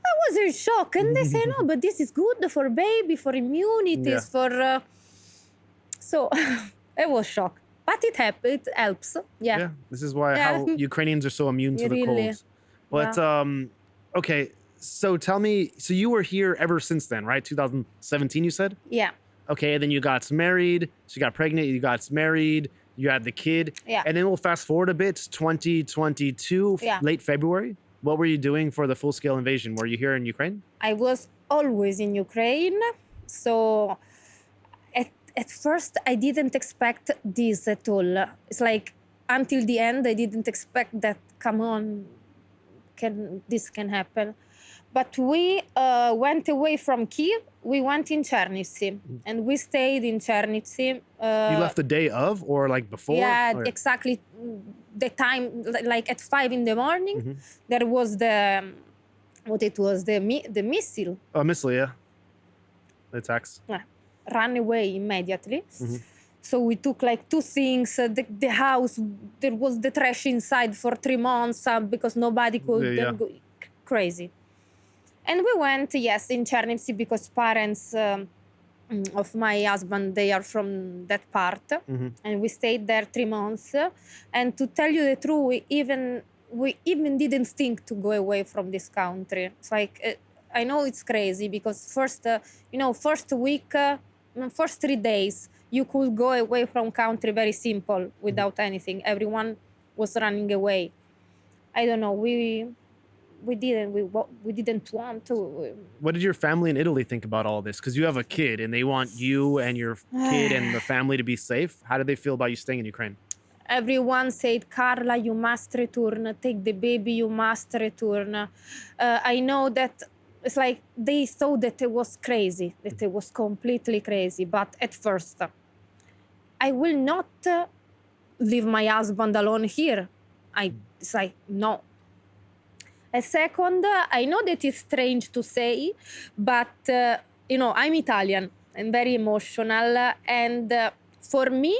I was in shock. And they say, no, but this is good for baby, for immunities, for... So I was shocked. But it helps. Yeah. This is why Yeah. how Ukrainians are so immune to the Really. colds. But okay, so tell me, so you were here ever since then, right? 2017, you said? Yeah. Okay, and then you got married, so you got pregnant, you got married, you had the kid. Yeah. And then we'll fast forward a bit, 2022, Yeah. late February. What were you doing for the full-scale invasion? Were you here in Ukraine? I was always in Ukraine. So at first I didn't expect this at all. It's like until the end I didn't expect that, come on, this can happen. But we went away from Kiev. We went in Chernivtsi and we stayed in Chernivtsi. You left the day of or like before? Yeah, Or- exactly. The time, like at 5 in the morning, there was the missile. Oh, missile, yeah. The attacks. Ran away immediately. So we took like 2 things. The house, there was the trash inside for 3 months because nobody could go. Crazy. And we went, yes, in Chernivtsi because parents of my husband, they are from that part. And we stayed there 3 months. And to tell you the truth, we even didn't think to go away from this country. It's like, I know it's crazy because first week, first 3 days, you could go away from country very simple without anything. Everyone was running away. I don't know. We didn't want to. What did your family in Italy think about all this? Because you have a kid and they want you and your kid and the family to be safe. How did they feel about you staying in Ukraine? Everyone said, Carla, you must return. Take the baby, you must return. I know that it's like they thought that it was crazy, that it was completely crazy. But at first, I will not leave my husband alone here. It's like, no. A second, I know that it's strange to say, but I'm Italian and very emotional. And for me,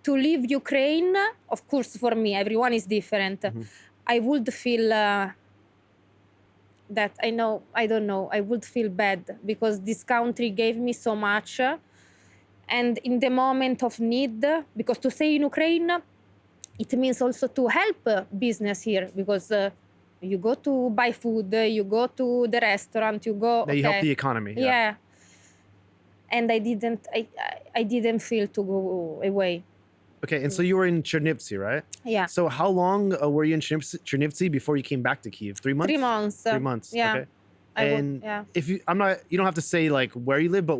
to leave Ukraine, of course, for me, everyone is different. I would feel that I don't know, I would feel bad because this country gave me so much. And in the moment of need, because to stay in Ukraine, it means also to help business here because you go to buy food, you go to the restaurant, you go. They help the economy. Yeah. And I didn't feel to go away. Okay, and so you were in Chernivtsi, right? Yeah. So how long were you in Chernivtsi before you came back to Kyiv? 3 months? 3 months. 3 months. Yeah. Okay. And yeah. if you don't have to say like where you live, but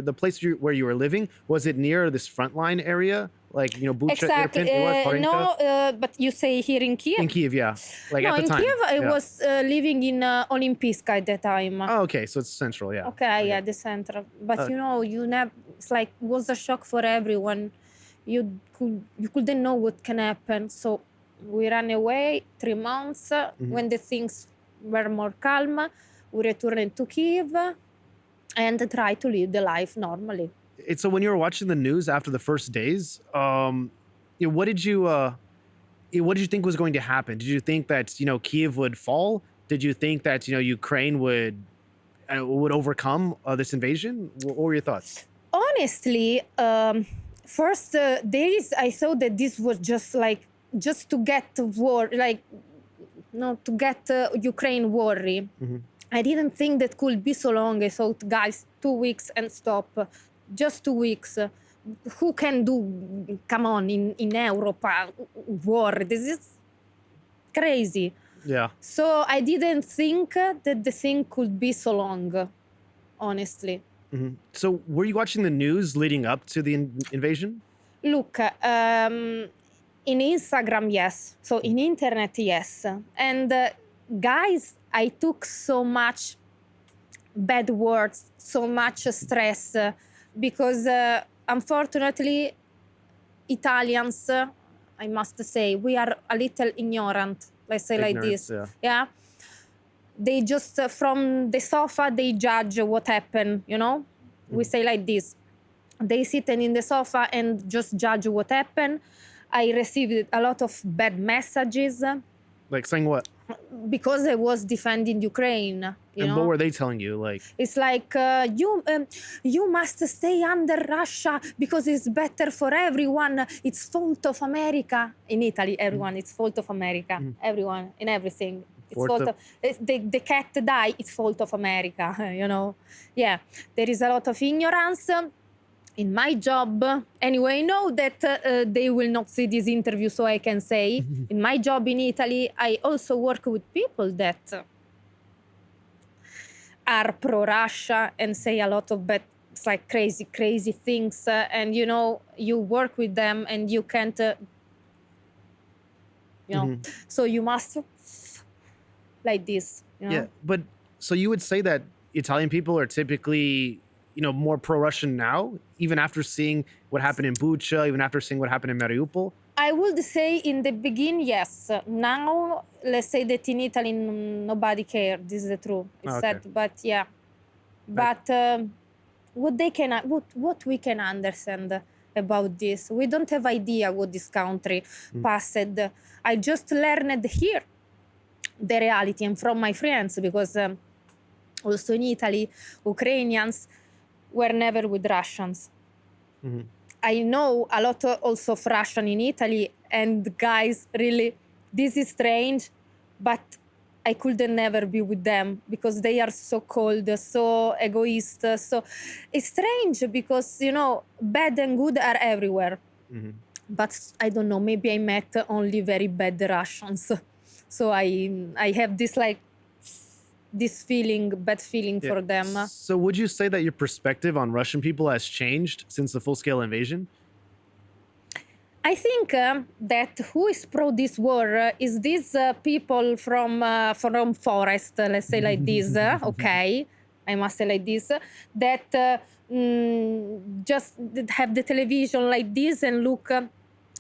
the place where you were living, was it near this frontline area? Like, Bucha, Exactly. Irpin, it was, Horenka? But you say here in Kyiv? In Kyiv, yeah. Like No, at the in time. Kyiv, I yeah. was living in Olimpiska at that time. Oh, okay. So it's central, yeah. Okay, yeah, the center. But you never. It's like was a shock for everyone. You couldn't know what can happen. So we ran away 3 months. When the things were more calm, we returned to Kyiv and tried to live the life normally. So when you were watching the news after the first days, what did you think was going to happen? Did you think that Kyiv would fall? Did you think that Ukraine would overcome this invasion? What were your thoughts? Honestly, first days I thought that this was just to get war, to get Ukraine worry. I didn't think that could be so long. I thought, guys, 2 weeks and stop. Just 2 weeks. Who can do, come on, in Europe, war? This is crazy. Yeah. So I didn't think that the thing could be so long, honestly. So were you watching the news leading up to the invasion? Look, in Instagram, yes. So in internet, yes. And guys, I took so much bad words, so much stress, because unfortunately, Italians, I must say, we are a little ignorant. Let's say like this. Yeah. They just, from the sofa, they judge what happened, We say like this. They sit in the sofa and just judge what happened. I received a lot of bad messages. Like saying what? Because I was defending Ukraine. And what were they telling you? Like, it's like you must stay under Russia because it's better for everyone. It's fault of America. In Italy, everyone, it's fault of America. Everyone, in everything. It's fault of the cat die. It's fault of America. Yeah, there is a lot of ignorance. In my job, anyway, I know that they will not see this interview, so I can say, in my job in Italy, I also work with people that are pro-Russia and say a lot of bad, it's like crazy things. And, you work with them and you can't, so you must, like this. Yeah, but so you would say that Italian people are typically more pro-Russian now, even after seeing what happened in Bucha, even after seeing what happened in Mariupol? I would say in the beginning, yes. Now, let's say that in Italy, nobody cared. This is the truth. It's sad, but yeah. But what we can understand about this, we don't have idea what this country passed. I just learned here the reality and from my friends, because also in Italy, Ukrainians were never with Russians. I know a lot also of Russian in Italy, and guys, really, this is strange, but I couldn't never be with them because they are so cold, so egoist. So it's strange because, bad and good are everywhere. But I don't know, maybe I met only very bad Russians. So I have this like this feeling, bad feeling Yeah. for them. So would you say that your perspective on Russian people has changed since the full-scale invasion? I think that who is pro this war is these people from forest, let's say like this. Okay, I must say like this. That just have the television like this and look.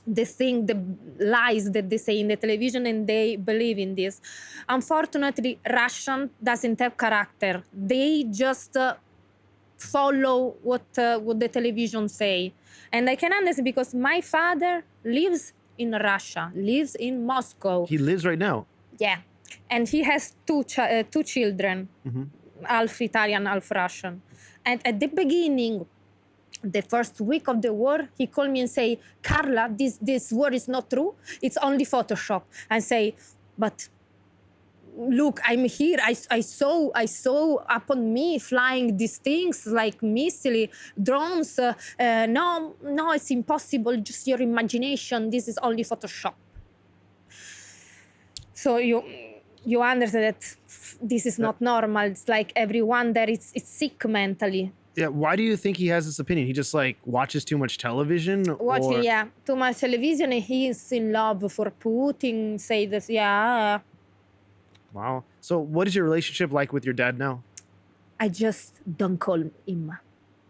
The lies that they say in the television, and they believe in this. Unfortunately, Russian doesn't have character. They just follow what the television say, and I can understand because my father lives in Russia, lives in Moscow. He lives right now. Yeah, and he has two children, Hmm. half Italian, half Russian. And at the beginning, the first week of the war, he called me and say, Carla, this war is not true. It's only Photoshop. And say, but look, I'm here. I saw upon me flying these things like missile, drones. No, it's impossible. Just your imagination. This is only Photoshop. So you understand that this is not normal. It's like everyone there is sick mentally. Yeah. Why do you think he has this opinion? He just like watches too much television, Watching, or yeah, too much television, and he is in love for Putin. Say that, yeah. wow. So what is your relationship like with your dad now? I just don't call him,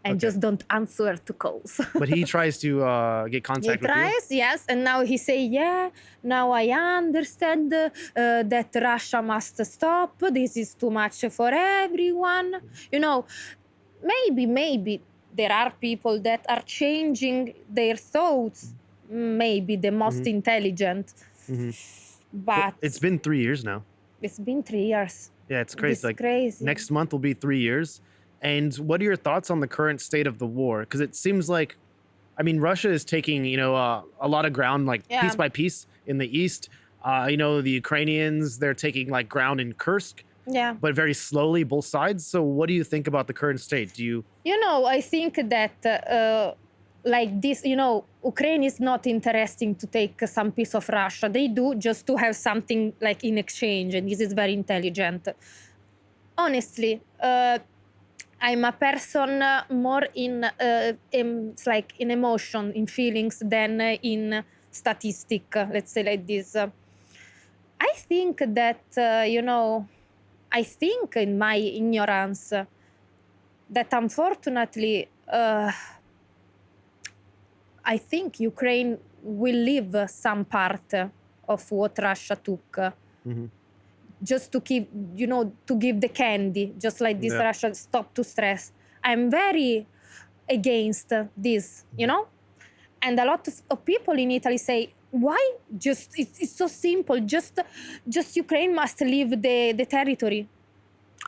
and Okay. just don't answer to calls. But he tries to get He contact with you. tries, yes, and now he say, yeah, now I understand that Russia must stop. This is too much for everyone. You know, maybe there are people that are changing their thoughts. Maybe the most intelligent, Mhm. but It's been 3 years now. it's been 3 years. Yeah, it's crazy. It's Like crazy. next month will be 3 years. And what are your thoughts on the current state of the war? Because it seems like, I mean, Russia is taking, a lot of ground, like Yeah. piece by piece in the east. The Ukrainians, they're taking like ground in Kursk, Yeah. but very slowly, both sides. So what do you think about the current state? Do you? I think that like this, Ukraine is not interesting to take some piece of Russia. They do just to have something like in exchange, and this is very intelligent. Honestly, I'm a person more it's like in emotion, in feelings than in statistic. Let's say like this. I think that I think in my ignorance that unfortunately, I think Ukraine will leave some part of what Russia took, Mhm. just to keep, to give the candy, just like this Yeah. Russia stop to stress. I'm very against this, and a lot of people in Italy say, why just it's so simple, just Ukraine must leave the territory.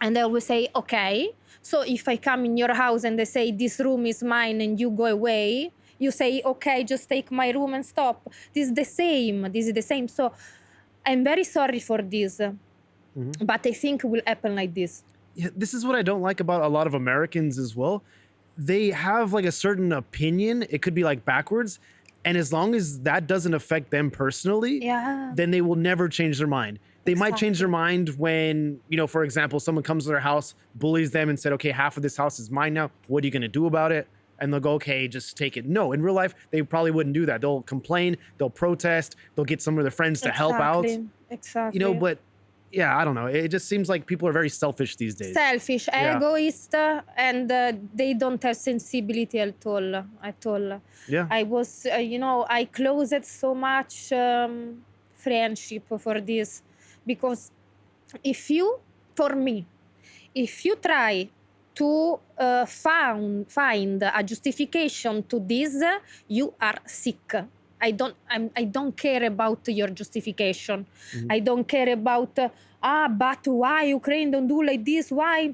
And I always say, okay, so if I come in your house and they say this room is mine and you go away, you say, okay, just take my room and stop. This is the same. So I'm very sorry for this, but I think it will happen like this. Yeah, this is what I don't like about a lot of Americans as well. They have like a certain opinion. It could be like backwards. And as long as that doesn't affect them personally, Yeah. then they will never change their mind. They might change their Exactly. mind when, for example, someone comes to their house, bullies them and said, okay, half of this house is mine now. What are you going to do about it? And they'll go, okay, just take it. No, in real life, they probably wouldn't do that. They'll complain, they'll protest, they'll get some of their friends to help out. Exactly. But yeah, I don't know. It just seems like people are very selfish these days. Selfish, Yeah. egoist, and they don't have sensibility at all. At all. Yeah. I was, I closed so much friendship for this, because for me, if you try to find a justification to this, you are sick. I don't care about your justification. I don't care about but why Ukraine don't do like this? Why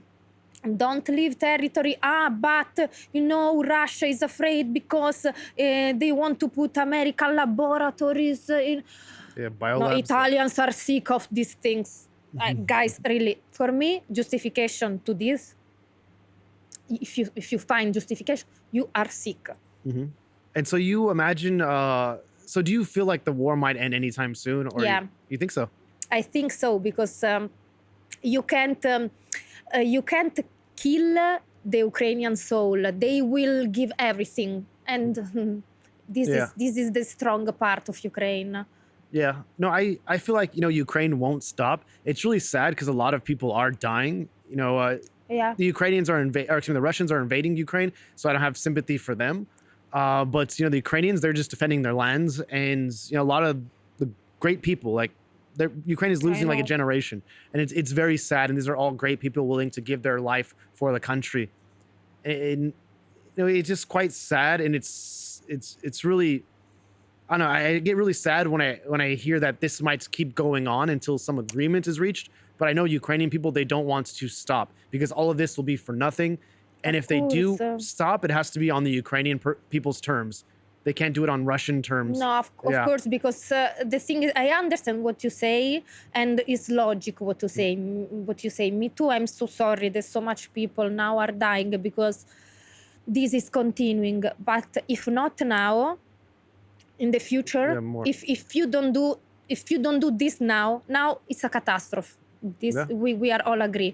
don't leave territory? But Russia is afraid because they want to put American laboratories in. Yeah, No, biolabs. Italians are sick of these things. Guys, really, for me, justification to this, if you find justification, you are sick. And so you imagine, so do you feel like the war might end anytime soon? Or Yeah. you think so? I think so, because you can't kill the Ukrainian soul. They will give everything, and Yeah. this is the strong part of Ukraine. Yeah. No, I feel like, Ukraine won't stop. It's really sad because a lot of people are dying. Yeah, The Ukrainians are or excuse me, the Russians are invading Ukraine, so I don't have sympathy for them. But the Ukrainians, they're just defending their lands, and a lot of the great people, like Ukraine is I losing like a know. generation, and it's very sad. And these are all great people willing to give their life for the country, and it's just quite sad, and it's really, I don't know. I get really sad when I hear that this might keep going on until some agreement is reached. But I know Ukrainian people, they don't want to stop because all of this will be for nothing. And Of if they course. do stop, it has to be on the Ukrainian people's terms. They can't do it on Russian terms. No, of Yeah. course, because the thing is, I understand what you say, and it's logic what to say. What you say. Me too. I'm so sorry. There's so much people now are dying because this is continuing. But if not now, in the Yeah. future, More. if you don't do this now it's a catastrophe. This Yeah. we are all agree.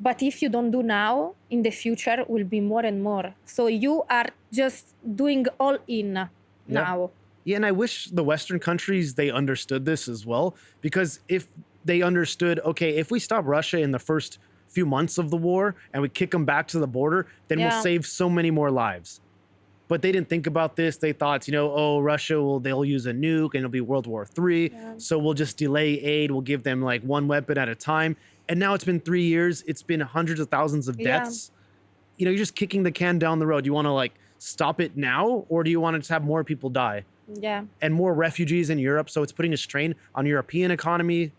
But if you don't do now, in the future will be more and more. So you are just doing all in Yeah. now. Yeah, and I wish the Western countries, they understood this as well, because if they understood, okay, if we stop Russia in the first few months of the war and we kick them back to the border, then we'll Yeah. save so many more lives. But they didn't think about this. They thought, oh, they'll use a nuke and it'll be World War III. Yeah. So we'll just delay aid. We'll give them like one weapon at a time. And now it's been 3 years. It's been hundreds of thousands of Yeah. deaths. You're just kicking the can down the road. You want to like stop it now, or do you want to have more people die Yeah. and more refugees in Europe? So it's putting a strain on European economies.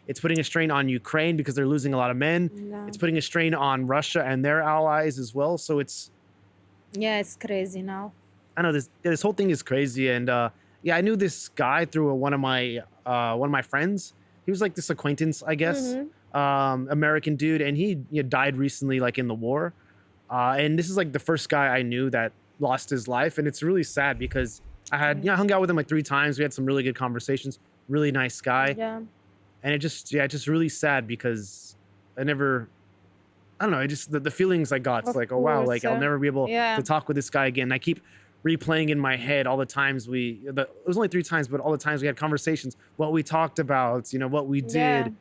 It's putting a strain on Ukraine because they're losing a lot of men. Yeah. It's putting a strain on Russia and their allies as well. So it's, Yeah, it's crazy now. I know this whole thing is crazy. And yeah, I knew this guy through one of my friends. He was like this acquaintance, I guess, American dude, and he died recently, like in the war. And this is like the first guy I knew that lost his life, and it's really sad because I had hung out with him like 3 times. We had some really good conversations. Really nice guy, Yeah. and it's just really sad because I don't know. The feelings I got, it's Of like, oh wow, like course. I'll never be able Yeah. to talk with this guy again. I keep replaying in my head all the times it was only 3 times, but all the times we had conversations, what we talked about, what we Yeah. did.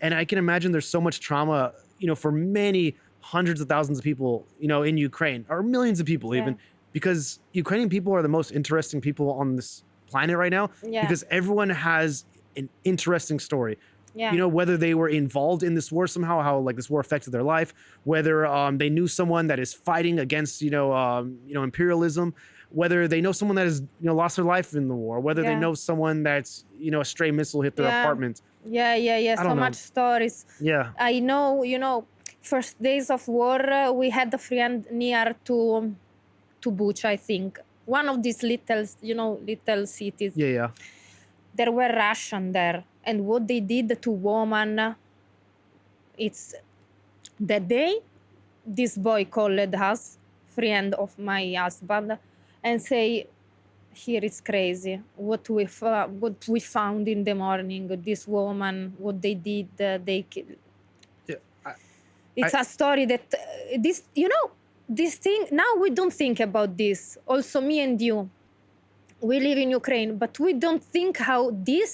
And I can imagine there's so much trauma, for many hundreds of thousands of people, in Ukraine, or millions of people even, because Ukrainian people are the most interesting people on this planet right now, Yeah. because everyone has an interesting story. Yeah. Whether they were involved in this war somehow, how like this war affected their life, whether they knew someone that is fighting against, imperialism, whether they know someone that has, lost their life in the war, whether they Yeah. know someone that's, a stray missile hit their Yeah. apartment. Yeah. I So don't know. much stories. Yeah. I know, first days of war, we had a friend near to Bucha, I think. One of these little cities. Yeah. Yeah. There were Russian there, and what they did to woman, it's that day. This boy called us, friend of my husband, and say, "Here it's crazy. What we found in the morning. This woman, what they did, they killed." Yeah. It's a story that this thing. Now we don't think about this. Also, me and you, we live in Ukraine, but we don't think how this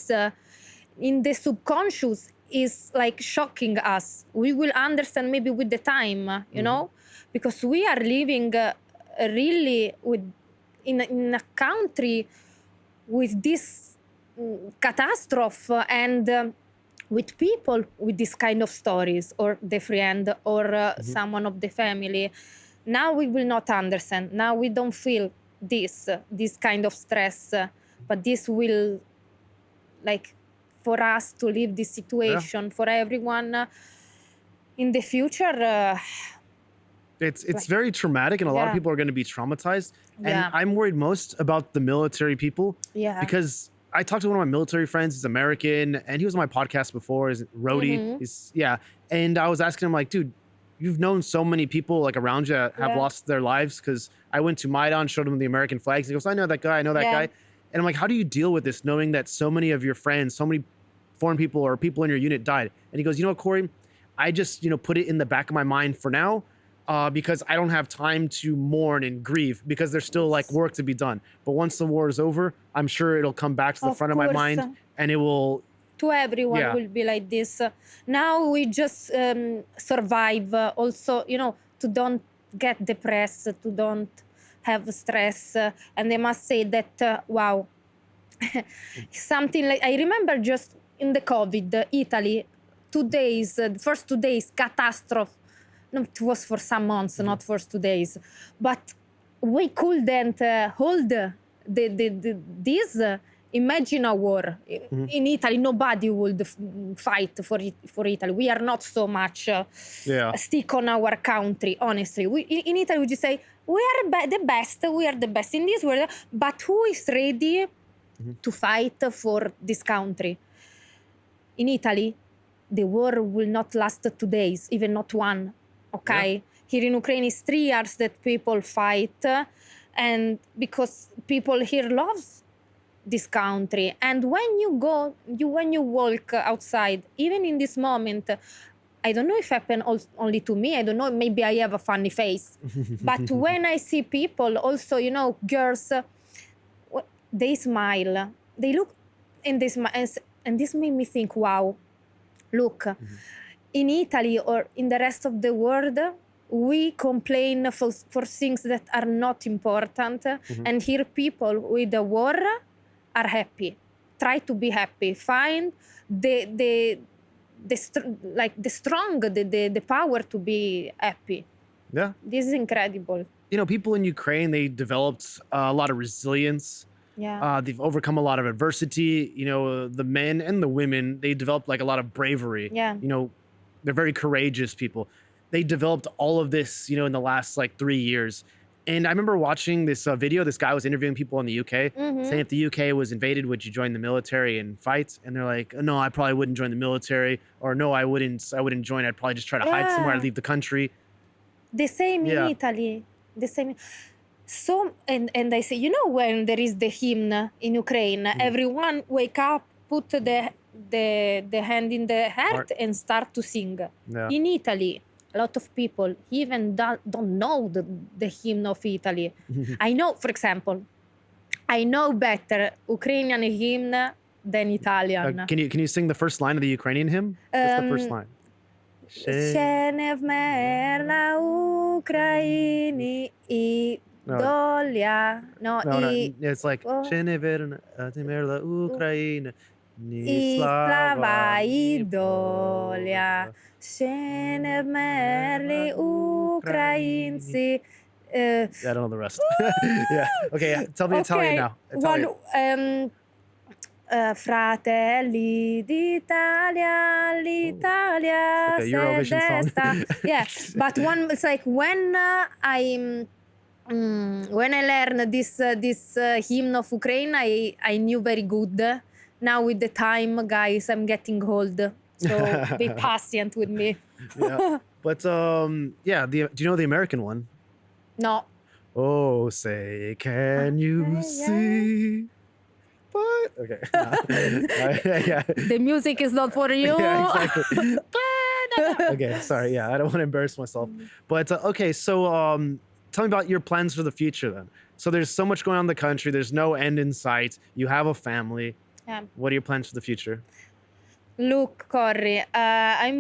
in the subconscious is like shocking us. We will understand maybe with the time, because we are living really in a country with this catastrophe and with people with this kind of stories, or the friend, or someone of the family. Now we will not understand. Now we don't feel this kind of stress, but this will, like, for us to live this situation, for everyone in the future. It's very traumatic, and a lot of Yeah. people are going to be traumatized. And Yeah. I'm worried most about the military people, Yeah. because I talked to one of my military friends. He's American, and he was on my podcast before. He's Rhodey. Mhm. And I was asking him, like, dude, you've known so many people like around you that have Yeah. lost their lives, because I went to Maidan, showed him the American flags. He goes, I know that guy. I know that Yeah. guy. And I'm like, how do you deal with this, knowing that so many of your friends, so many foreign people or people in your unit died. And he goes, you know what, Corey, I just, put it in the back of my mind for now, because I don't have time to mourn and grieve because there's still like work to be done. But once the war is over, I'm sure it'll come back to the Of front of my course. mind, and it will. To everyone Yeah. will be like this. Now we just survive. Also, to don't get depressed, to don't have stress. And I must say that, wow, something like, I remember just in the COVID, Italy, 2 days, the first 2 days, catastrophe. No, it was for some months, not for 2 days. But we couldn't hold this. Imagine a war. In Italy, nobody would fight for Italy. We are not so much stick on our country, honestly. In Italy, we just say, we are the best, we are the best in this world, but who is ready to fight for this country? In Italy, the war will not last 2 days, even not one, okay? Yeah. Here in Ukraine, it's 3 years that people fight, and because people here loves this country. And when you walk outside, even in this moment, I don't know if it happened only to me, I don't know, maybe I have a funny face, but when I see people also, girls, they smile, they look, and they smile, and this made me think, wow, look, in Italy or in the rest of the world, we complain for things that are not important, and here people with the war are happy. Try to be happy. Find the power to be happy. Yeah. This is incredible. People in Ukraine, they developed a lot of resilience. Yeah. They've overcome a lot of adversity. The men and the women, they developed like a lot of bravery. Yeah. They're very courageous people. They developed all of this, in the last like 3 years. And I remember watching this video. This guy was interviewing people in the UK, saying if the UK was invaded, would you join the military and fight? And they're like, no, I probably wouldn't join the military, or no, I wouldn't join. I'd probably just try to hide somewhere. I'd leave the country. The same in Italy. The same. So, and I say, when there is the hymn in Ukraine, everyone wake up, put the hand in the heart and start to sing. Yeah. In Italy, a lot of people even don't know the hymn of Italy. I know, for example, I know better Ukrainian hymn than Italian. Can you sing the first line of the Ukrainian hymn? What's the first line? Ще не вмерла Україні і доля. No, it's like Ще не вмерла Україна, і слава і доля. Ще не вмерли українці. I don't know the rest. Yeah. Okay. Yeah. Tell me Italian now. Italian. Fratelli d'Italia, l'Italia Okay, Eurovision se song. desta. Yeah, but it's like when I learned this hymn of Ukraine, I knew very good. Now with the time, guys, I'm getting old, so be patient with me. Yeah. But yeah. Do you know the American one? No. Oh, say, can you see? What? Okay. Yeah. The music is not for you. Yeah, exactly. Okay, sorry. Yeah, I don't want to embarrass myself. But okay, so tell me about your plans for the future then. So there's so much going on in the country. There's no end in sight. You have a family. Yeah. What are your plans for the future? Look, Corey, I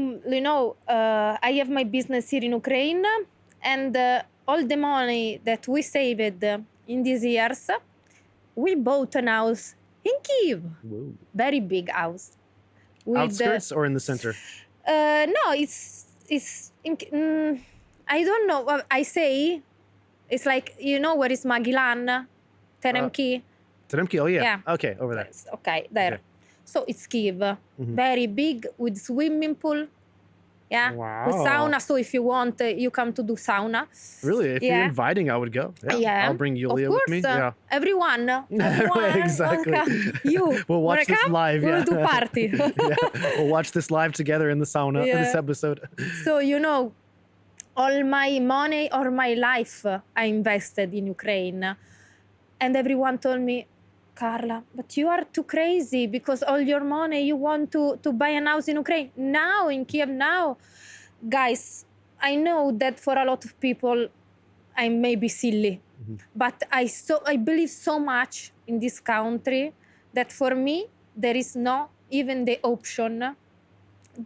have my business here in Ukraine, and all the money that we saved in these years, we bought a house in Kyiv. Whoa. Very big house. Outskirts or in the center? No, it's I don't know. I say it's like, where is Magellan, Teremki? Teremki, oh yeah. Yeah. Okay, over there. Okay, there. Okay. So it's Kyiv, very big with swimming pool. Yeah, Wow. with sauna. So if you want, you come to do sauna. Really? If you're inviting, I would go. Yeah. I'll bring Yulia of course, with me. Yeah. Everyone. Exactly. You. We'll watch this come? live. We'll Yeah. do party. Yeah. We'll watch this live together in the sauna in this episode. So, all my money or my life I invested in Ukraine. And everyone told me, Carla, but you are too crazy because all your money you want to buy a house in Ukraine now, in Kiev now. Guys, I know that for a lot of people I may be silly, but I believe so much in this country that for me there is no even the option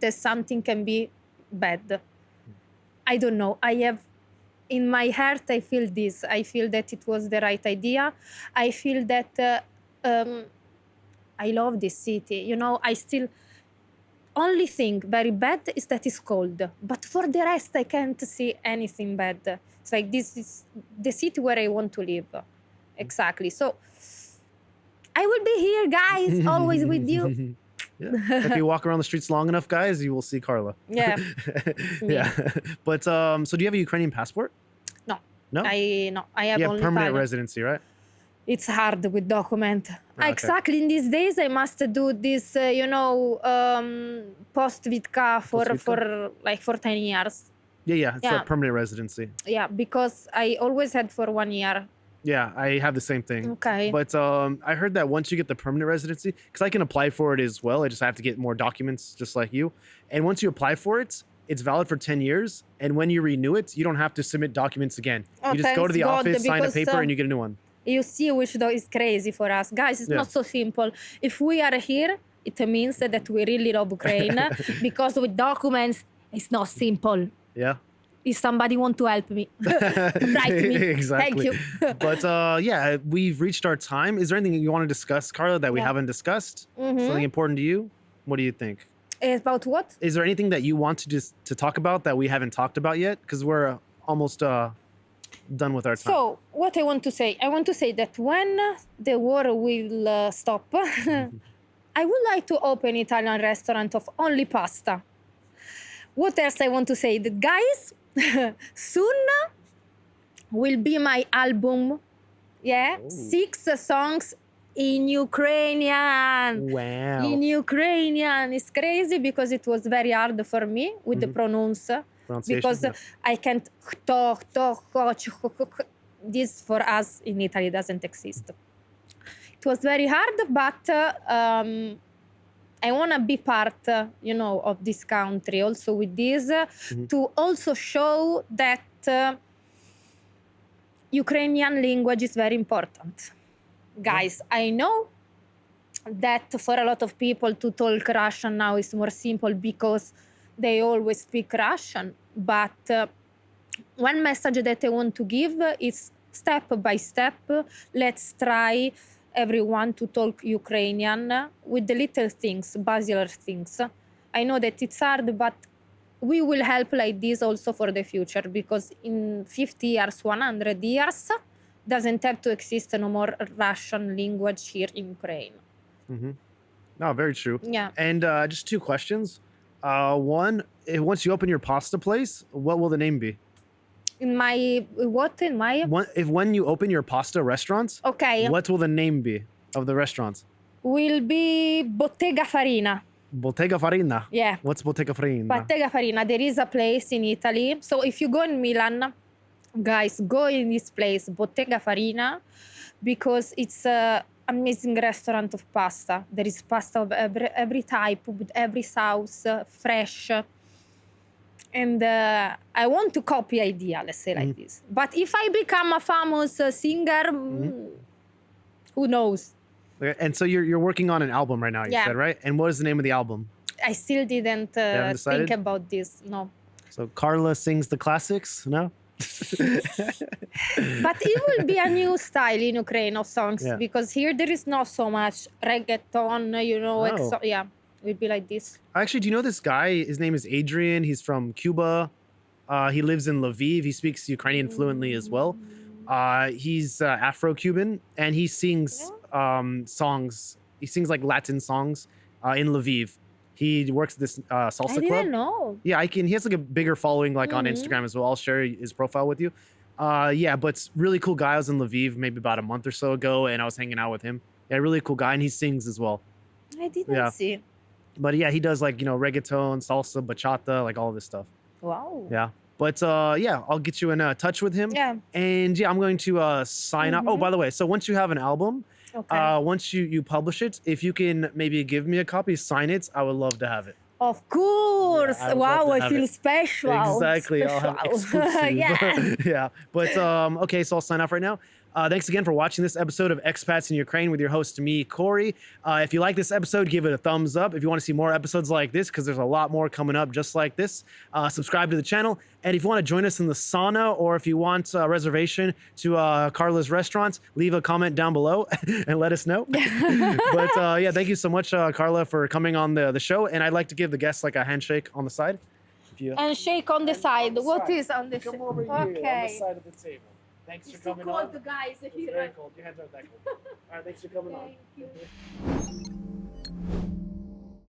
that something can be bad. I don't know. I have in my heart, I feel this. I feel that it was the right idea. I feel that I love this city. You know, I still only thing very bad is that it's cold. But for the rest, I can't see anything bad. It's like this is the city where I want to live. Exactly. So I will be here, guys, always with you. Yeah. If you walk around the streets long enough, guys, you will see Carla. Yeah. Yeah. But so do you have a Ukrainian passport? No. No? I have You have only permanent Italian. residency, right? It's hard with document. Okay. Exactly in these days, I must do this, post Vitka for 10 years. Yeah. It's Yeah. a permanent residency. Yeah, because I always had for 1 year. Yeah, I have the same thing. Okay. But I heard that once you get the permanent residency, because I can apply for it as well, I just have to get more documents just like you. And once you apply for it, it's valid for 10 years. And when you renew it, you don't have to submit documents again. Oh, You just go to thanks the God, office, sign a because, paper, and you get a new one. You see which though is crazy for us. Guys, it's Yeah. not so simple. If we are here, it means that we really love Ukraine because with documents, it's not simple. Yeah. If somebody want to help me, write me. Exactly. Thank you. But yeah, we've reached our time. Is there anything you want to discuss, Carla, that we Yeah. haven't discussed? Something important to you? What do you think? About what? Is there anything that you want to talk about that we haven't talked about yet? Because we're almost done with our time. So, what I want to say that when the war will stop, I would like to open Italian restaurant of only pasta. What else I want to say? That guys, soon will be my album. Yeah, 6 songs in Ukrainian. Wow. In Ukrainian, it's crazy because it was very hard for me with the pronunciation. Because yeah. I can't this for us in Italy doesn't exist. It was very hard, but I want to be part, of this country also with this to also show that Ukrainian language is very important. Guys, I know that for a lot of people to talk Russian now is more simple because they always speak Russian. But one message that I want to give is step by step, let's try everyone to talk Ukrainian with the little things, basic things. I know that it's hard, but we will help like this also for the future because in 50 years, 100 years, doesn't have to exist no more Russian language here in Ukraine. No, very true. Yeah. And just 2 questions. One, once you open your pasta place, what will the name be? When When you open your pasta restaurants, Okay. what will the name be of the restaurants? Will be Bottega Farina. Bottega Farina. Yeah. What's Bottega Farina? Bottega Farina. There is a place in Italy. So if you go in Milan, guys, go in this place, Bottega Farina, because it's an amazing restaurant of pasta. There is pasta of every type, with every sauce, fresh. And I want to copy idea, let's say like this. But if I become a famous singer, who knows? Okay, and so you're working on an album right now, you Yeah. said, right? And what is the name of the album? I still didn't haven't decided? think about this, no. So Carla sings the classics, no? But it will be a new style in Ukraine of songs Yeah. because here there is not so much reggaeton, Oh. yeah, it will be like this. Actually, do you know this guy? His name is Adrian. He's from Cuba. He lives in Lviv. He speaks Ukrainian fluently as well. He's Afro-Cuban, and he sings songs. He sings like Latin songs in Lviv. He works at this salsa I club. didn't know. Yeah, he has like a bigger following like on Instagram as well. I'll share his profile with you. Yeah, but really cool guy. I was in Lviv maybe about a month or so ago, and I was hanging out with him. Yeah, really cool guy, and he sings as well. I didn't Yeah. see. But yeah, he does like, reggaeton, salsa, bachata, like all of this stuff. Wow. Yeah. But yeah, I'll get you in touch with him. Yeah. And yeah, I'm going to sign up. Oh, by the way, so once you have an album, Okay. Once you publish it, if you can maybe give me a copy, sign it, I would love to have it. Of course. I would love Wow, to I have feel it. special. Exactly. I'll have Special. exclusive. Yeah. Yeah. But okay, so I'll sign off right now. Thanks again for watching this episode of Expats in Ukraine with your host, me, Corey. If you like this episode, give it a thumbs up. If you want to see more episodes like this, because there's a lot more coming up just like this, subscribe to the channel. And if you want to join us in the sauna, or if you want a reservation to Carla's restaurant, leave a comment down below and let us know. But yeah, thank you so much, Carla, for coming on the show. And I'd like to give the guests like a handshake on the side. If you And shake on the side. What is on the come side? over here on the Okay. side of the table. Thanks It's for too coming cold, on. guys. It's Here. very cold. Your hands aren't that cold. All right, thanks for coming on. Thank you.